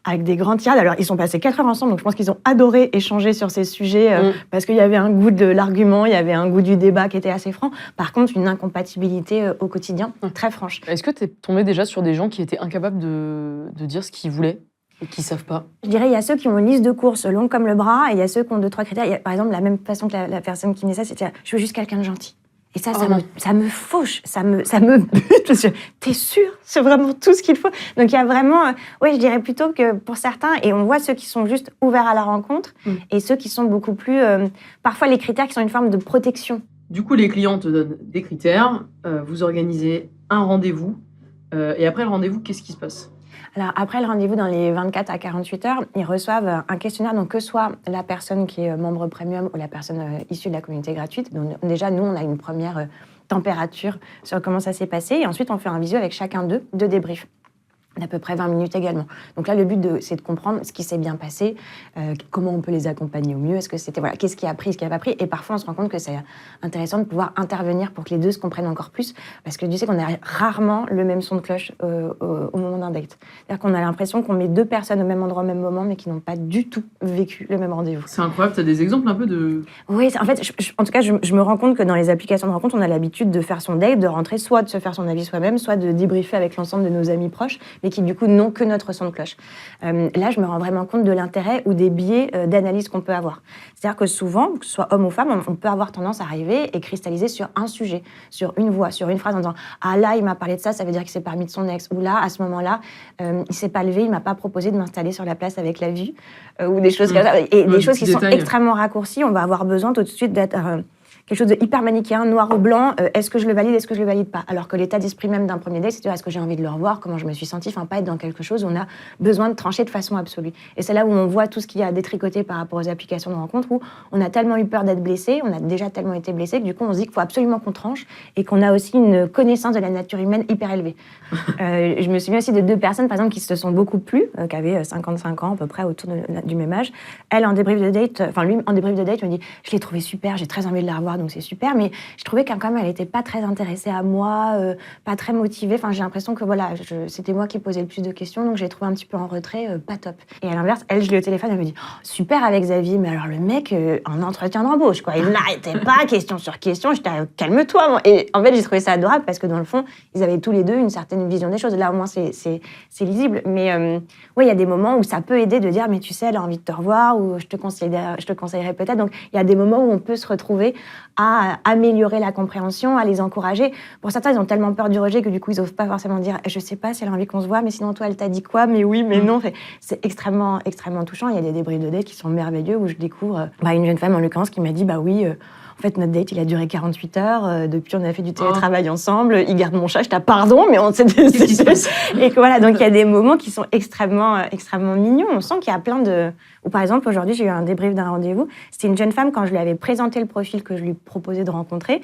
avec des grands tirades. Alors, ils sont passés 4 heures ensemble, donc je pense qu'ils ont adoré échanger sur ces sujets parce qu'il y avait un goût de l'argument, il y avait un goût du débat qui était assez franc. Par contre, une incompatibilité au quotidien très franche. Est-ce que tu es tombée déjà sur des gens qui étaient incapables de dire ce qu'ils voulaient et qui savent pas? Je dirais, il y a ceux qui ont une liste de courses longue comme le bras, et il y a ceux qui ont 2-3 critères. Il y a, par exemple, la même façon que la personne qui met ça, c'était « je veux juste quelqu'un de gentil ». Et ça me fauche, ça me bute, parce que t'es sûr, c'est vraiment tout ce qu'il faut. Donc il y a vraiment, je dirais plutôt que pour certains, et on voit ceux qui sont juste ouverts à la rencontre, et ceux qui sont beaucoup plus, parfois les critères qui sont une forme de protection. Du coup, les clients te donnent des critères, vous organisez un rendez-vous, et après le rendez-vous, qu'est-ce qui se passe? Alors, après le rendez-vous, dans les 24 à 48 heures, ils reçoivent un questionnaire, donc que soit la personne qui est membre premium ou la personne issue de la communauté gratuite. Donc, déjà, nous, on a une première température sur comment ça s'est passé. Et ensuite, on fait un visio avec chacun d'eux, 2 débriefs. D'à peu près 20 minutes également. Donc là, le but, c'est de comprendre ce qui s'est bien passé, comment on peut les accompagner au mieux, est-ce que c'était, qu'est-ce qui a pris, ce qui n'a pas pris. Et parfois, on se rend compte que c'est intéressant de pouvoir intervenir pour que les deux se comprennent encore plus, parce que tu sais qu'on a rarement le même son de cloche au moment d'un date. C'est-à-dire qu'on a l'impression qu'on met 2 personnes au même endroit au même moment, mais qui n'ont pas du tout vécu le même rendez-vous. C'est incroyable, tu as des exemples un peu de... Oui, en fait, en tout cas, je me rends compte que dans les applications de rencontre, on a l'habitude de faire son date, de rentrer, soit de se faire son avis soi-même, soit de débriefer avec l'ensemble de nos amis proches, mais qui du coup n'ont que notre son de cloche. Là, je me rends vraiment compte de l'intérêt ou des biais d'analyse qu'on peut avoir. C'est-à-dire que souvent, que ce soit homme ou femme, on peut avoir tendance à arriver et cristalliser sur un sujet, sur une voix, sur une phrase en disant « Ah là, il m'a parlé de ça, ça veut dire qu'il s'est parmi de son ex. » Ou là, à ce moment-là, il s'est pas levé, il m'a pas proposé de m'installer sur la place avec la vue. Ou des choses comme ça. Et des choses qui sont extrêmement raccourcies. On va avoir besoin tout de suite d'être... quelque chose de hyper manichéen, noir ou blanc, est-ce que je le valide, est-ce que je le valide pas? Alors que l'état d'esprit même d'un premier date, c'est est-ce que j'ai envie de le revoir, comment je me suis sentie, pas être dans quelque chose où on a besoin de trancher de façon absolue. Et c'est là où on voit tout ce qu'il y a à détricoter par rapport aux applications de rencontre, où on a tellement eu peur d'être blessé, on a déjà tellement été blessé, que du coup on se dit qu'il faut absolument qu'on tranche, et qu'on a aussi une connaissance de la nature humaine hyper élevée. Je me souviens aussi de 2 personnes, par exemple, qui se sont beaucoup plu, qui avaient 55 ans à peu près, autour du même âge. Elle, en débrief de date, lui, en débrief de date, me dit « Je l'ai trouvé super, j'ai très envie de la revoir, donc c'est super, mais je trouvais qu'elle n'était pas très intéressée à moi, pas très motivée. J'ai l'impression que c'était moi qui posais le plus de questions, donc j'ai trouvé un petit peu en retrait, pas top. » Et à l'inverse, elle, je l'ai au téléphone, elle me dit « Super avec Xavier, mais alors le mec, en entretien d'embauche, quoi. Il n'arrêtait pas, question sur question. J'étais calme-toi, moi. » Et en fait, j'ai trouvé ça adorable parce que dans le fond, ils avaient tous les deux une certaine vision des choses. Là, au moins, c'est lisible. Mais il y a des moments où ça peut aider de dire « Mais tu sais, elle a envie de te revoir, ou je te conseillerais peut-être. » Donc, il y a des moments où on peut se retrouver à améliorer la compréhension, à les encourager. Pour certains, ils ont tellement peur du rejet que du coup, ils n'osent pas forcément dire « je sais pas si elle a envie qu'on se voit, mais sinon toi, elle t'a dit quoi ?» Mais oui, mais non. C'est extrêmement, extrêmement touchant. Il y a des débriefs de date qui sont merveilleux où je découvre une jeune femme, en l'occurrence, qui m'a dit « bah oui, en fait, notre date, il a duré 48 heures. Depuis, on a fait du télétravail ensemble. Il garde mon chat. Je t'ai pardon, mais on s'est... » Et que voilà, donc il y a des moments qui sont extrêmement, extrêmement mignons. On sent qu'il y a plein de... Ou par exemple, aujourd'hui, j'ai eu un débrief d'un rendez-vous. C'était une jeune femme, quand je lui avais présenté le profil que je lui proposais de rencontrer,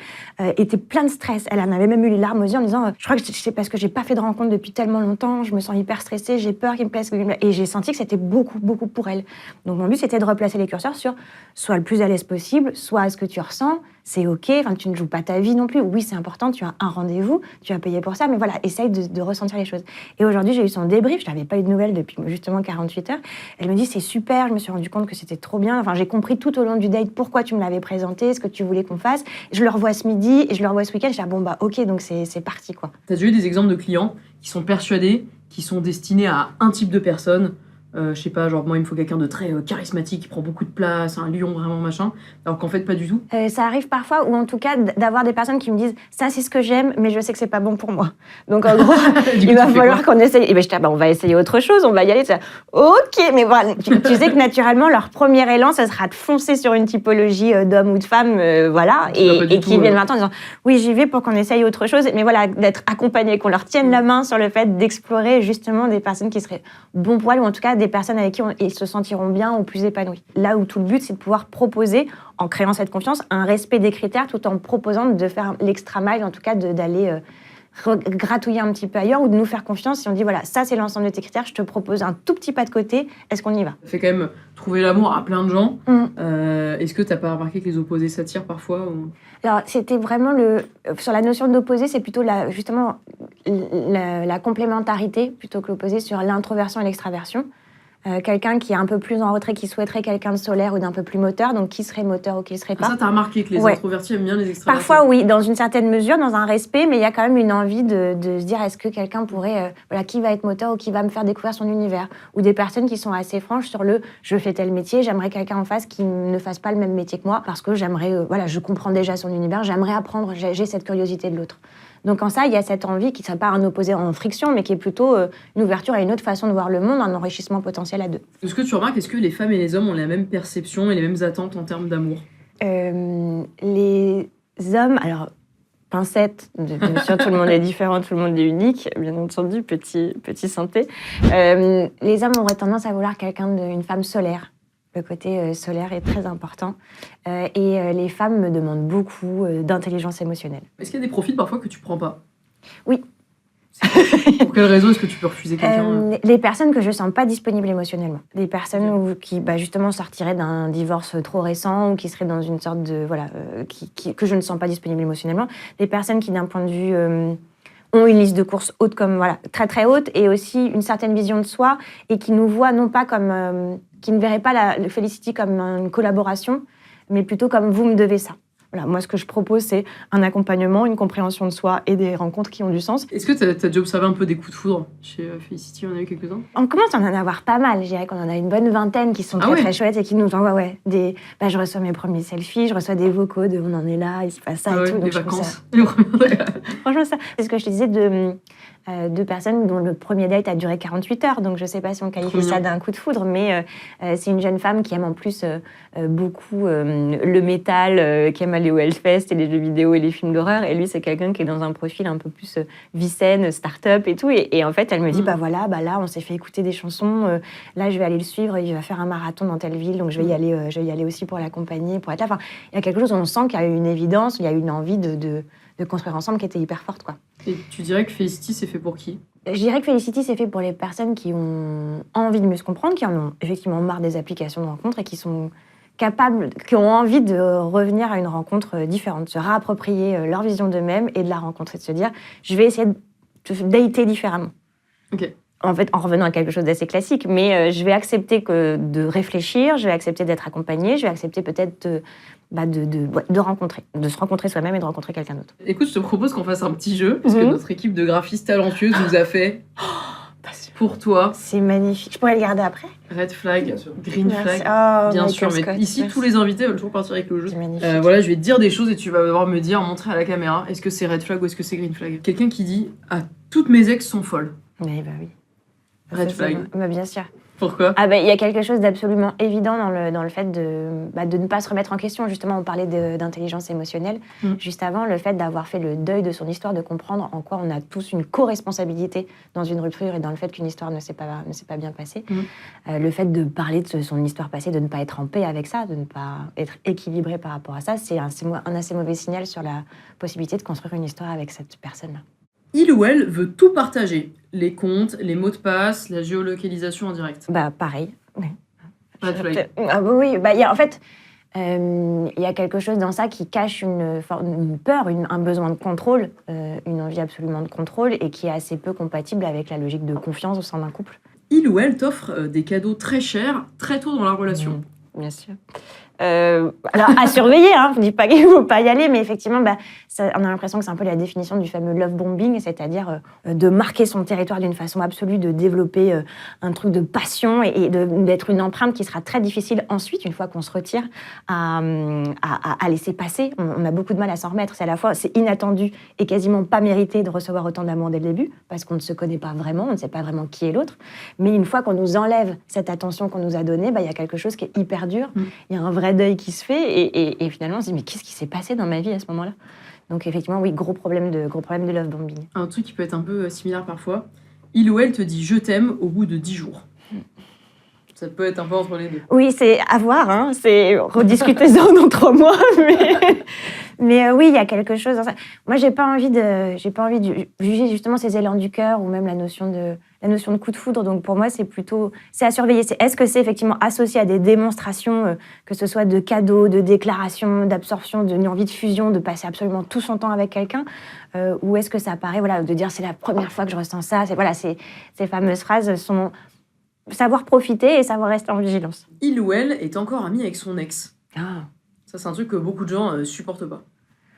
était plein de stress. Elle en avait même eu les larmes aux yeux en disant « je crois que c'est parce que j'ai pas fait de rencontre depuis tellement longtemps, je me sens hyper stressée, j'ai peur qu'il me plaise. » Et j'ai senti que c'était beaucoup, beaucoup pour elle. Donc mon but, c'était de replacer les curseurs sur soit le plus à l'aise possible, soit ce que tu ressens, c'est OK, tu ne joues pas ta vie non plus. Oui, c'est important, tu as un rendez-vous, tu as payé pour ça, mais voilà, essaye de ressentir les choses. Et aujourd'hui, j'ai eu son débrief, je n'avais pas eu de nouvelles depuis justement 48 heures. Elle me dit « c'est super, je me suis rendu compte que c'était trop bien. J'ai compris tout au long du date pourquoi tu me l'avais présenté, ce que tu voulais qu'on fasse. Je le revois ce midi et je le revois ce week-end. Je dis OK, donc c'est parti, quoi. » T'as déjà eu des exemples de clients qui sont persuadés qu'ils sont destinés à un type de personne? Je sais pas, genre moi il me faut quelqu'un de très charismatique, qui prend beaucoup de place, un lion vraiment machin, alors qu'en fait pas du tout. Ça arrive parfois, ou en tout cas d'avoir des personnes qui me disent ça c'est ce que j'aime, mais je sais que c'est pas bon pour moi. Donc en gros, il va falloir qu'on essaye. Et ben je dis on va essayer autre chose, on va y aller. OK, mais voilà, tu sais que naturellement leur premier élan, ça sera de foncer sur une typologie d'homme ou de femme, voilà, et qui viennent maintenant en disant oui j'y vais pour qu'on essaye autre chose, mais voilà d'être accompagné, qu'on leur tienne la main sur le fait d'explorer justement des personnes qui seraient bons pour elles, ou en tout cas des personnes avec qui ils se sentiront bien ou plus épanouis. Là où tout le but, c'est de pouvoir proposer, en créant cette confiance, un respect des critères tout en proposant de faire l'extra mile, en tout cas d'aller gratouiller un petit peu ailleurs ou de nous faire confiance. Si on dit, voilà, ça c'est l'ensemble de tes critères, je te propose un tout petit pas de côté, est-ce qu'on y va? Ça fait quand même trouver l'amour à plein de gens. Est-ce que t'as pas remarqué que les opposés s'attirent parfois ou... Alors, c'était vraiment sur la notion d'opposé, c'est plutôt justement la complémentarité plutôt que l'opposé sur l'introversion et l'extraversion. Quelqu'un qui est un peu plus en retrait, qui souhaiterait quelqu'un de solaire ou d'un peu plus moteur, donc qui serait moteur ou qui ne serait pas. Ça, t'as remarqué que les introvertis aiment bien les extravertis? Parfois, oui, dans une certaine mesure, dans un respect, mais il y a quand même une envie de se dire est-ce que quelqu'un pourrait, qui va être moteur ou qui va me faire découvrir son univers? Ou des personnes qui sont assez franches sur je fais tel métier, j'aimerais quelqu'un en face qui ne fasse pas le même métier que moi, parce que j'aimerais, je comprends déjà son univers, j'aimerais apprendre, j'ai cette curiosité de l'autre. Donc en ça, il y a cette envie qui ne serait pas un opposé en friction, mais qui est plutôt une ouverture à une autre façon de voir le monde, un enrichissement potentiel à deux. Est-ce que tu remarques, est-ce que les femmes et les hommes ont la même perception et les mêmes attentes en termes d'amour? Les hommes, alors, pincette, bien sûr, tout le monde est différent, tout le monde est unique, bien entendu, petit synthé. Les hommes auraient tendance à vouloir une femme solaire. Le côté solaire est très important. Et les femmes me demandent beaucoup d'intelligence émotionnelle. Est-ce qu'il y a des profils parfois que tu prends pas? Oui. Pour quelle raison est-ce que tu peux refuser quelqu'un? Les personnes que je sens pas disponibles émotionnellement. Des personnes qui justement sortiraient d'un divorce trop récent ou qui seraient dans une sorte de... que je ne sens pas disponibles émotionnellement. Des personnes qui, d'un point de vue... ont une liste de courses haute très très haute et aussi une certaine vision de soi et qui nous voient non pas comme... qui ne verraient pas le Felicity comme une collaboration, mais plutôt comme vous me devez ça. Voilà, moi, ce que je propose, c'est un accompagnement, une compréhension de soi et des rencontres qui ont du sens. Est-ce que tu as déjà observé un peu des coups de foudre chez Felicity? On a eu quelques-uns? On commence à en avoir pas mal. Je dirais qu'on en a une bonne vingtaine qui sont très chouettes et qui nous envoient je reçois mes premiers selfies, je reçois des vocaux de on en est là, il se passe ça et tout. Les vacances. Franchement, ça. C'est ce que je te disais de personnes dont le premier date a duré 48 heures. Donc, je ne sais pas si on qualifie ça d'un coup de foudre, mais c'est une jeune femme qui aime en plus beaucoup le métal, qui aime aller au Hellfest et les jeux vidéo et les films d'horreur. Et lui, c'est quelqu'un qui est dans un profil un peu plus vie-saine, start-up et tout. Et en fait, elle me dit, là, on s'est fait écouter des chansons. Là, je vais aller le suivre. Il va faire un marathon dans telle ville. Donc, je vais y aller aussi pour l'accompagner, pour être là. Enfin, il y a quelque chose où on sent qu'il y a une évidence, il y a une envie de construire ensemble qui était hyper forte, quoi. Et tu dirais que Felicity, c'est fait pour qui? Je dirais que Felicity, c'est fait pour les personnes qui ont envie de mieux se comprendre, qui en ont effectivement marre des applications de rencontres et qui sont capables, qui ont envie de revenir à une rencontre différente, de se réapproprier leur vision d'eux-mêmes et de la rencontre et de se dire je vais essayer de dater différemment. Ok. En fait, en revenant à quelque chose d'assez classique, mais je vais accepter de réfléchir, je vais accepter d'être accompagnée, je vais accepter peut-être de rencontrer, de se rencontrer soi-même et de rencontrer quelqu'un d'autre. Écoute, je te propose qu'on fasse un petit jeu, parce que notre équipe de graphistes talentueuses nous a fait... Passion. pour toi, C'est magnifique. Je pourrais le garder après? red flag, Bien sûr. green Merci. flag. Oh, Bien Michael sûr, mais Scott, ici, merci. tous les invités veulent toujours partir avec le jeu. C'est magnifique. Voilà, je vais te dire des choses et tu vas devoir me dire, montrer à la caméra, est-ce que c'est red flag ou est-ce que c'est green flag. Quelqu'un qui dit « Ah, toutes mes ex sont folles Mais bah oui. ». Red Ça, flag. bah, bien sûr. Pourquoi? Ah bah, il y a quelque chose d'absolument évident dans le fait de ne pas se remettre en question. Justement, on parlait d'intelligence émotionnelle. Juste avant, le fait d'avoir fait le deuil de son histoire, de comprendre en quoi on a tous une co-responsabilité dans une rupture et dans le fait qu'une histoire ne s'est pas bien passée. Le fait de parler de son histoire passée, de ne pas être en paix avec ça, de ne pas être équilibré par rapport à ça, c'est un assez mauvais signal sur la possibilité de construire une histoire avec cette personne-là. Il ou elle veut tout partager. Les comptes, les mots de passe, la géolocalisation en direct. Bah, pareil. Oui. Red flag. Ah bah oui, bah, en fait, il y a quelque chose dans ça qui cache une peur, un besoin de contrôle, une envie absolument de contrôle et qui est assez peu compatible avec la logique de confiance au sein d'un couple. Il ou elle t'offre des cadeaux très chers très tôt dans la relation. Bien sûr. Alors, à surveiller, hein, je ne dis pas qu'il ne faut pas y aller, mais effectivement, on a l'impression que c'est un peu la définition du fameux love bombing, c'est-à-dire de marquer son territoire d'une façon absolue, de développer un truc de passion et d'être une empreinte qui sera très difficile ensuite, une fois qu'on se retire, à laisser passer. On a beaucoup de mal à s'en remettre. C'est à la fois c'est inattendu et quasiment pas mérité de recevoir autant d'amour dès le début, parce qu'on ne se connaît pas vraiment, on ne sait pas vraiment qui est l'autre. Mais une fois qu'on nous enlève cette attention qu'on nous a donnée, il y a quelque chose qui est hyper dur. Il y a un vrai deuil qui se fait et finalement on se dit mais qu'est-ce qui s'est passé dans ma vie à ce moment-là? Donc effectivement oui, gros problème de love bombing. Un truc qui peut être un peu similaire parfois, il ou elle te dit je t'aime au bout de 10 jours. Ça peut être un peu entre les deux. Oui, c'est à voir, hein, c'est rediscuter-en dans 3 mois, mais oui, il y a quelque chose dans ça. Moi, j'ai pas envie de juger justement ces élans du cœur ou même la notion de coup de foudre. Donc pour moi, c'est à surveiller. Est-ce que c'est effectivement associé à des démonstrations, que ce soit de cadeaux, de déclarations, d'absorption, d'une envie de fusion, de passer absolument tout son temps avec quelqu'un, ou est-ce que ça paraît, de dire c'est la première fois que je ressens ça. Ces fameuses phrases sont savoir profiter et savoir rester en vigilance. Il ou elle est encore ami avec son ex. Ah. Ça, c'est un truc que beaucoup de gens supportent pas.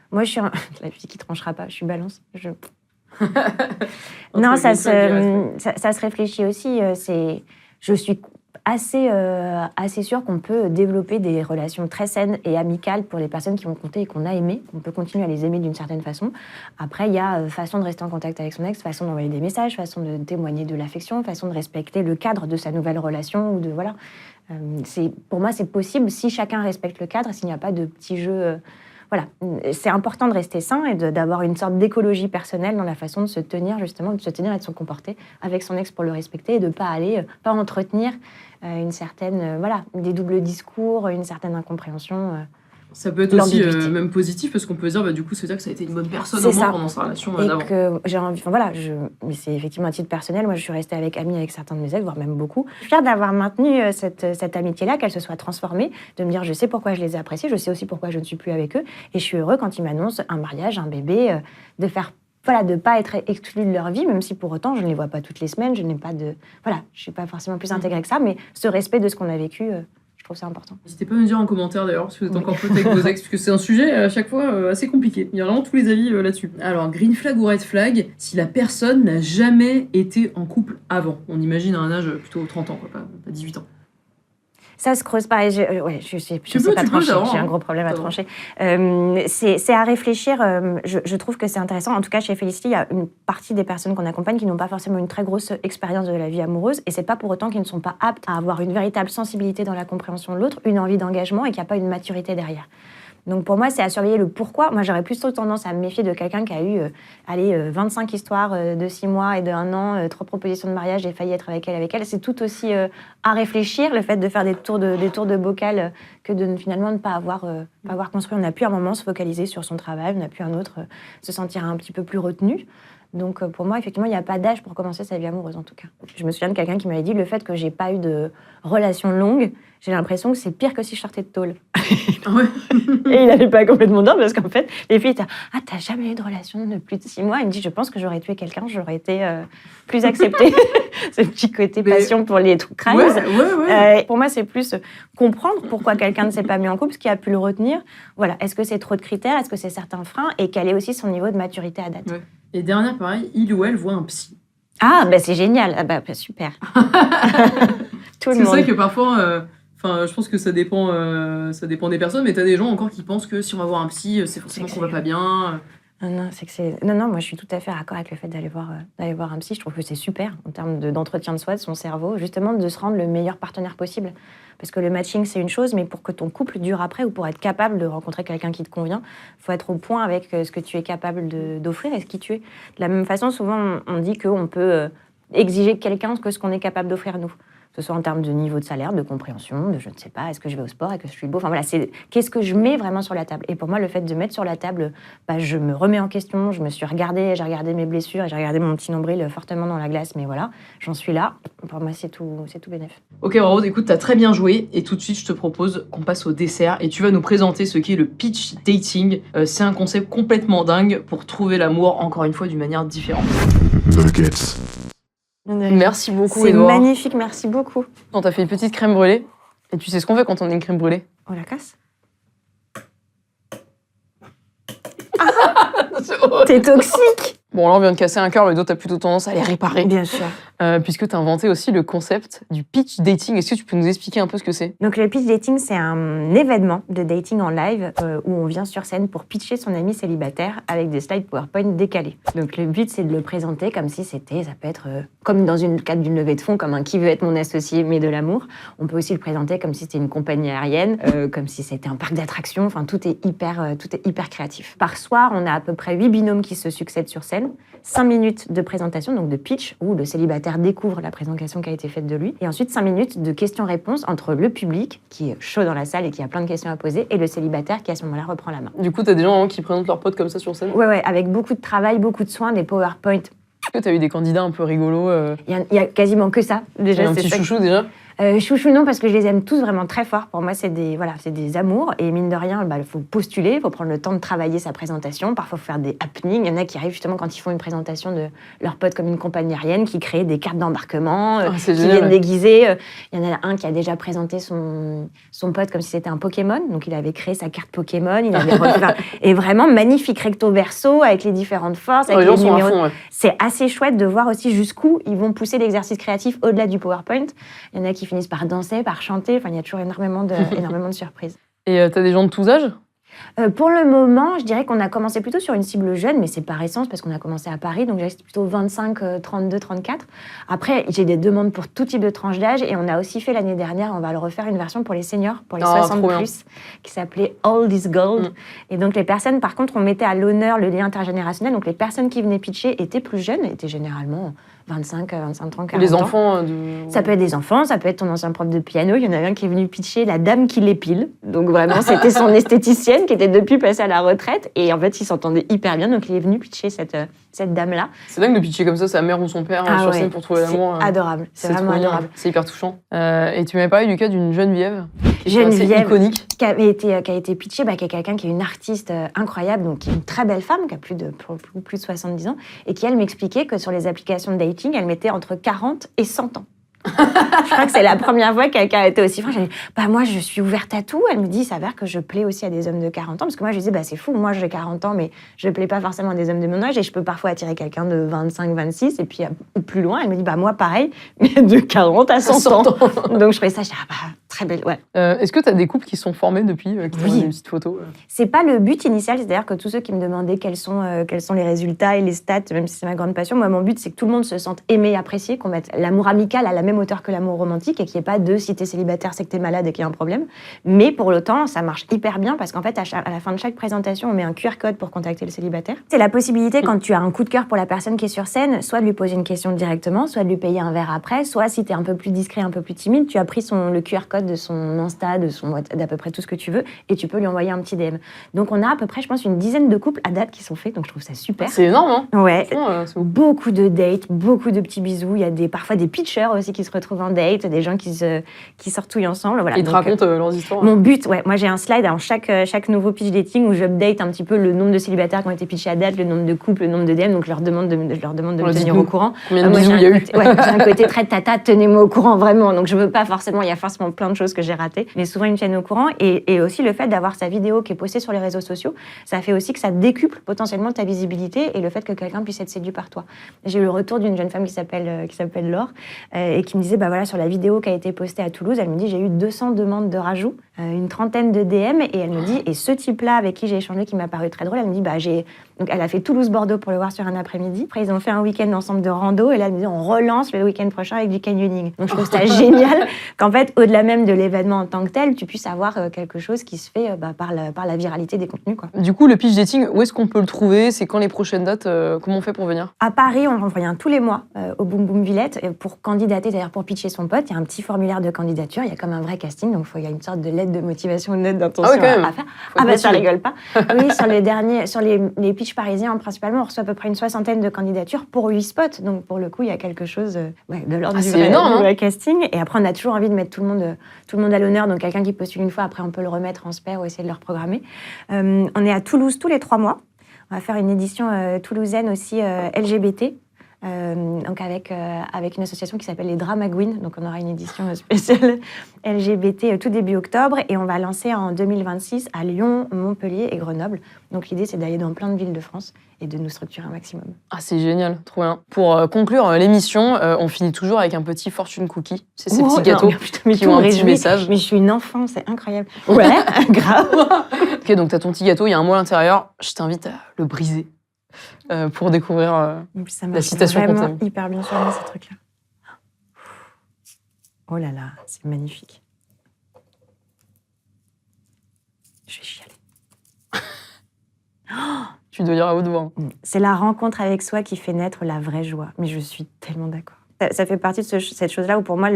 Moi, je suis la fille qui tranchera pas. Je suis balance. Non, ça se réfléchit aussi. Je suis assez sûre qu'on peut développer des relations très saines et amicales pour les personnes qui vont compter et qu'on a aimées. On peut continuer à les aimer d'une certaine façon. Après, il y a façon de rester en contact avec son ex, façon d'envoyer des messages, façon de témoigner de l'affection, façon de respecter le cadre de sa nouvelle relation. Pour moi, c'est possible si chacun respecte le cadre, s'il n'y a pas de petits jeux... C'est important de rester sain et d'avoir une sorte d'écologie personnelle dans la façon de se tenir, justement, de se tenir et de se comporter avec son ex pour le respecter et de ne pas entretenir une certaine, des doubles discours, une certaine incompréhension. Ça peut être aussi même positif parce qu'on peut dire, du coup, ça veut dire que ça a été une bonne personne au moins pendant sa relation d'avant. Mais c'est effectivement un titre personnel. Moi, je suis restée amie avec certains de mes ex, voire même beaucoup. Je suis fière d'avoir maintenu cette amitié-là, qu'elle se soit transformée, de me dire, je sais pourquoi je les ai appréciés, je sais aussi pourquoi je ne suis plus avec eux. Et je suis heureux quand ils m'annoncent un mariage, un bébé, de pas être exclue de leur vie, même si pour autant, je ne les vois pas toutes les semaines, je suis pas forcément plus intégrée que ça, mais ce respect de ce qu'on a vécu... Je trouve ça important. N'hésitez pas à me dire en commentaire d'ailleurs si vous êtes encore potes avec vos ex, parce que c'est un sujet à chaque fois assez compliqué. Il y a vraiment tous les avis là-dessus. Alors, green flag ou red flag, si la personne n'a jamais été en couple avant. On imagine à un âge plutôt 30 ans, pas 18 ans. Ça se creuse pareil. Je sais pas trancher. J'ai un gros problème à trancher. C'est à réfléchir. Je trouve que c'est intéressant. En tout cas, chez Felicity, il y a une partie des personnes qu'on accompagne qui n'ont pas forcément une très grosse expérience de la vie amoureuse. Et c'est pas pour autant qu'ils ne sont pas aptes à avoir une véritable sensibilité dans la compréhension de l'autre, une envie d'engagement et qu'il n'y a pas une maturité derrière. Donc pour moi, c'est à surveiller le pourquoi. Moi, j'aurais plutôt tendance à me méfier de quelqu'un qui a eu 25 histoires de 6 mois et de 1 an, 3 propositions de mariage et failli être avec elle. C'est tout aussi à réfléchir, le fait de faire des tours de bocal, que de finalement ne pas avoir construit. On a pu à un moment se focaliser sur son travail, on a pu un autre se sentir un petit peu plus retenu. Donc pour moi, effectivement, il n'y a pas d'âge pour commencer sa vie amoureuse, en tout cas. Je me souviens de quelqu'un qui m'avait dit, le fait que j'ai pas eu de relation longue, j'ai l'impression que c'est pire que si je sortais de tôle. Ouais. Et il n'avait pas complètement tort, parce qu'en fait, les filles étaient « Ah, t'as jamais eu de relation de plus de 6 mois ?» Il me dit « Je pense que j'aurais tué quelqu'un, j'aurais été plus acceptée. » Ce petit côté passion pour les true crimes. Ouais. Pour moi, c'est plus comprendre pourquoi quelqu'un ne s'est pas mis en couple, ce qui a pu le retenir. Voilà. Est-ce que c'est trop de critères? Est-ce que c'est certains freins? Et quel est aussi son niveau de maturité à date? Ouais. Et dernière, pareil, il ou elle voit un psy. Ah, bah c'est génial. Ah, bah super. Tout le C'est monde. ça que parfois, je pense que ça dépend des personnes, mais t'as des gens encore qui pensent que si on va voir un psy, c'est forcément qu'on va pas bien. Non, moi je suis tout à fait raccord avec le fait d'aller voir un psy. Je trouve que c'est super en termes d'entretien de soi, de son cerveau, justement de se rendre le meilleur partenaire possible. Parce que le matching c'est une chose, mais pour que ton couple dure après ou pour être capable de rencontrer quelqu'un qui te convient, il faut être au point avec ce que tu es capable d'offrir et ce qui tu es. De la même façon, souvent on dit qu'on peut exiger de quelqu'un que ce qu'on est capable d'offrir nous. Que ce soit en termes de niveau de salaire, de compréhension, de je ne sais pas, est-ce que je vais au sport, est-ce que je suis beau. Enfin voilà, c'est qu'est-ce que je mets vraiment sur la table. Et pour moi, le fait de mettre sur la table, je me remets en question, je me suis regardée, j'ai regardé mes blessures, et j'ai regardé mon petit nombril fortement dans la glace, mais voilà, j'en suis là. Pour moi, c'est tout bénef. Ok Rose, écoute, t'as très bien joué et tout de suite je te propose qu'on passe au dessert et tu vas nous présenter ce qu'est le pitch dating. C'est un concept complètement dingue pour trouver l'amour, encore une fois, d'une manière différente. Nuggets. Merci beaucoup C'est Edouard. magnifique, merci beaucoup. On t'a fait une petite crème brûlée et tu sais ce qu'on fait quand on a une crème brûlée? On la casse. T'es toxique. Bon là on vient de casser un cœur, le dos t'as plutôt tendance à les réparer. Bien sûr. Puisque t'as inventé aussi le concept du pitch dating. Est-ce que tu peux nous expliquer un peu ce que c'est? Donc le pitch dating, c'est un événement de dating en live où on vient sur scène pour pitcher son ami célibataire avec des slides PowerPoint décalés. Donc le but, c'est de le présenter comme si c'était, ça peut être comme dans une cadre d'une levée de fonds, comme un qui veut être mon associé, mais de l'amour. On peut aussi le présenter comme si c'était une compagnie aérienne, comme si c'était un parc d'attractions. Enfin, tout est hyper créatif. Par soir, on a à peu près 8 binômes qui se succèdent sur scène. 5 minutes de présentation, donc de pitch, où le célibataire découvre la présentation qui a été faite de lui. Et ensuite, 5 minutes de questions-réponses entre le public, qui est chaud dans la salle et qui a plein de questions à poser, et le célibataire qui, à ce moment-là, reprend la main. Du coup, t'as des gens qui présentent leurs potes comme ça sur scène? Ouais, avec beaucoup de travail, beaucoup de soins, des PowerPoint. Est-ce que t'as eu des candidats un peu rigolos? Il y a quasiment que ça. Déjà, T'as un petit chouchou déjà? Chouchou non, parce que je les aime tous vraiment très fort. Pour moi, c'est des amours. Et mine de rien, il faut postuler, il faut prendre le temps de travailler sa présentation. Parfois, il faut faire des happenings. Il y en a qui arrivent justement quand ils font une présentation de leur pote comme une compagnie aérienne, qui créent des cartes d'embarquement, qui viennent déguiser. Il y en a un qui a déjà présenté son pote comme si c'était un Pokémon. Donc, il avait créé sa carte Pokémon. Il avait et vraiment magnifique recto verso avec les différentes forces, avec les numéros. Fond, ouais. C'est assez chouette de voir aussi jusqu'où ils vont pousser l'exercice créatif au-delà du PowerPoint. Il y en a qui finissent par danser, par chanter. Enfin, il y a toujours énormément de surprises. Et t'as des gens de tous âges? Pour le moment, je dirais qu'on a commencé plutôt sur une cible jeune, mais c'est pas récent, parce qu'on a commencé à Paris, donc c'est plutôt 25, 32, 34. Après, j'ai des demandes pour tout type de tranche d'âge, et on a aussi fait l'année dernière, on va le refaire, une version pour les seniors, pour les 60+, qui s'appelait Old is Gold. Et donc les personnes, par contre, on mettait à l'honneur le lien intergénérationnel, donc les personnes qui venaient pitcher étaient plus jeunes, étaient généralement 25, 30, 40 Les ans. enfants Ça peut être des enfants, ça peut être ton ancien prof de piano. Il y en a un qui est venu pitcher la dame qui l'épile. Donc vraiment, c'était son esthéticienne qui était depuis passée à la retraite. Et en fait, il s'entendait hyper bien. Donc il est venu pitcher cette dame-là. C'est dingue de pitcher comme ça sa mère ou son père sur scène pour trouver l'amour. C'est adorable. C'est vraiment adorable. C'est hyper touchant. Et tu m'avais parlé du cas d'une Geneviève. Geneviève, iconique. qui a été pitchée, qui est quelqu'un qui est une artiste incroyable, donc qui est une très belle femme, qui a plus de 70 ans, et qui, elle, m'expliquait que sur les applications de dating, elle mettait entre 40 et 100 ans. Je crois que c'est la première fois que quelqu'un a été aussi franc. J'ai dit, moi, je suis ouverte à tout. Elle me dit, il s'avère que je plais aussi à des hommes de 40 ans. Parce que moi, je disais, c'est fou, moi, j'ai 40 ans, mais je plais pas forcément à des hommes de mon âge et je peux parfois attirer quelqu'un de 25, 26 et puis plus loin. Elle me dit, moi, pareil, mais de 40 à 100 ans. Donc, je trouvais ça, très belle, ouais. Est-ce que tu as des couples qui sont formés depuis, qui ont une petite photo C'est pas le but initial, c'est-à-dire que tous ceux qui me demandaient quels sont les résultats et les stats, même si c'est ma grande passion, moi, mon but, c'est que tout le monde se sente aimé, apprécié, qu'on mette l'amour amical à la même hauteur que l'amour romantique et qu'il n'y ait pas de si t'es célibataire, c'est que t'es malade et qu'il y a un problème. Mais pour l'autant, ça marche hyper bien parce qu'en fait, à la fin de chaque présentation, on met un QR code pour contacter le célibataire. C'est la possibilité, quand tu as un coup de cœur pour la personne qui est sur scène, soit de lui poser une question directement, soit de lui payer un verre après, soit si t'es un peu plus discret, un peu plus timide, tu as pris le QR code de son Insta, d'à peu près tout ce que tu veux et tu peux lui envoyer un petit DM. Donc on a à peu près, je pense, une dizaine de couples à date qui sont faits, donc je trouve ça super. C'est énorme, hein? Ouais. Beaucoup de dates, beaucoup de petits bisous. Il y a parfois des pitchers aussi qui se retrouvent en date, des gens qui sortouillent ensemble. Voilà. Ils te racontent leurs histoires. Mon but, moi j'ai un slide dans chaque nouveau pitch dating où j'update un petit peu le nombre de célibataires qui ont été pitchés à date, le nombre de couples, le nombre de DM, donc je leur demande de me tenir au courant. Combien de bisous il y a eu? J'ai un côté très tata, tenez-moi au courant vraiment. Donc je veux pas forcément, il y a forcément plein de choses que j'ai ratées. Mais souvent, ils me tiennent au courant. Et aussi, le fait d'avoir sa vidéo qui est postée sur les réseaux sociaux, ça fait aussi que ça décuple potentiellement ta visibilité et le fait que quelqu'un puisse être séduit par toi. J'ai eu le retour d'une jeune femme qui s'appelle Laure et qui me disait, bah voilà, sur la vidéo qui a été postée à Toulouse, elle me dit, j'ai eu 200 demandes de rajout, une trentaine de DM, et elle me dit, et ce type-là avec qui j'ai échangé, qui m'a paru très drôle, elle me dit, bah donc elle a fait Toulouse-Bordeaux pour le voir sur un après-midi. Après, ils ont fait un week-end ensemble de rando, et là, elle me dit, on relance le week-end prochain avec du canyoning. Donc, je trouve ça génial qu'en fait, au-delà même de l'événement en tant que tel, tu puisses avoir quelque chose qui se fait par la viralité des contenus, quoi. Du coup, le pitch dating, où est-ce qu'on peut le trouver? C'est quand les prochaines dates? Comment on fait pour venir? À Paris, on revient tous les mois au Boom Boom Villette pour candidater, d'ailleurs pour pitcher son pote. Il y a un petit formulaire de candidature, il y a comme un vrai casting, donc il y a une sorte de lettre de motivation, une lettre d'intention à faire. Ah bah ça rigole pas. Oui, sur les pitchs parisiens, principalement, on reçoit à peu près une 60aine de candidatures pour 8 spots. Donc pour le coup, il y a quelque chose de l'ordre du vrai casting. Et après, on a toujours envie de mettre tout le monde à l'honneur. Donc quelqu'un qui postule une fois, après on peut le remettre en spare ou essayer de le reprogrammer. On est à Toulouse tous les 3 mois. On va faire une édition toulousaine aussi LGBT. Donc avec une association qui s'appelle les Dramagouines. Donc on aura une édition spéciale LGBT tout début octobre et on va lancer en 2026 à Lyon, Montpellier et Grenoble. Donc l'idée c'est d'aller dans plein de villes de France et de nous structurer un maximum. Ah c'est génial, trop bien. Pour conclure l'émission, on finit toujours avec un petit fortune cookie. C'est ces petits gâteaux qui ont un petit message. Mais je suis une enfant, c'est incroyable. Ouais, grave. Ok, donc t'as ton petit gâteau, il y a un mot à l'intérieur. Je t'invite à le briser. Pour découvrir la citation contenue. Ça marche vraiment hyper bien sur moi, ces trucs-là. Oh là là, c'est magnifique. Je vais chialer. Tu dois lire à haute voix. C'est la rencontre avec soi qui fait naître la vraie joie. Mais je suis tellement d'accord. Ça fait partie de cette chose-là où pour moi,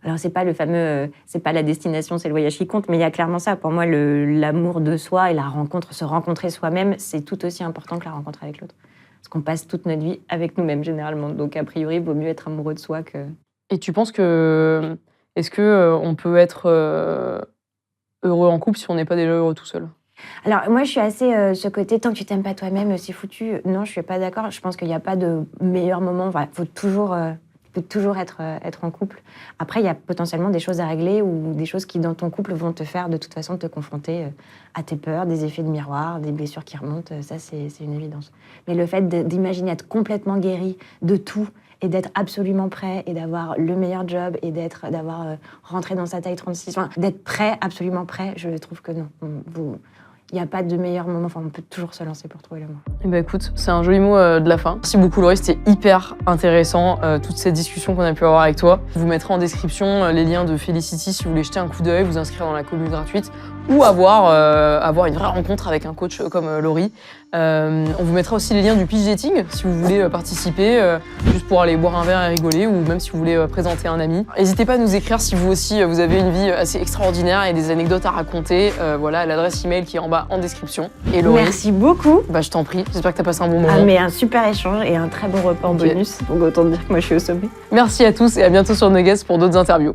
alors c'est pas le fameux, c'est pas la destination, c'est le voyage qui compte, mais il y a clairement ça. Pour moi, l'amour de soi et la rencontre, se rencontrer soi-même, c'est tout aussi important que la rencontre avec l'autre. Parce qu'on passe toute notre vie avec nous-mêmes, généralement. Donc, a priori, il vaut mieux être amoureux de soi que... Et tu penses que... Est-ce qu'on peut être heureux en couple si on n'est pas déjà heureux tout seul? Alors, moi, je suis assez ce côté, tant que tu t'aimes pas toi-même, c'est foutu. Non, je suis pas d'accord. Je pense qu'il n'y a pas de meilleur moment. Enfin, faut toujours... peut toujours être en couple. Après, il y a potentiellement des choses à régler ou des choses qui, dans ton couple, vont te faire de toute façon te confronter à tes peurs, des effets de miroir, des blessures qui remontent. Ça, c'est une évidence. Mais le fait d'imaginer être complètement guéri de tout et d'être absolument prêt et d'avoir le meilleur job et d'avoir rentré dans sa taille 36, enfin, d'être prêt, absolument prêt, je trouve que non. Il n'y a pas de meilleur moment, enfin, on peut toujours se lancer pour trouver l'amour. Eh ben écoute, c'est un joli mot de la fin. Merci beaucoup Laurie, c'était hyper intéressant, toute cette discussion qu'on a pu avoir avec toi. Je vous mettrai en description les liens de Felicity si vous voulez jeter un coup d'œil, vous inscrire dans la commune gratuite ou avoir une vraie rencontre avec un coach comme Laurie. On vous mettra aussi les liens du pitch dating si vous voulez participer, juste pour aller boire un verre et rigoler, ou même si vous voulez présenter un ami. N'hésitez pas à nous écrire si vous aussi vous avez une vie assez extraordinaire et des anecdotes à raconter. Voilà, l'adresse email qui est en bas en description. Et Laurie, merci beaucoup. Bah, je t'en prie, j'espère que t'as passé un bon moment. Ah, mais un super échange et un très bon repas en bonus. Donc autant dire que moi je suis au sommet. Merci à tous et à bientôt sur Nuggets pour d'autres interviews.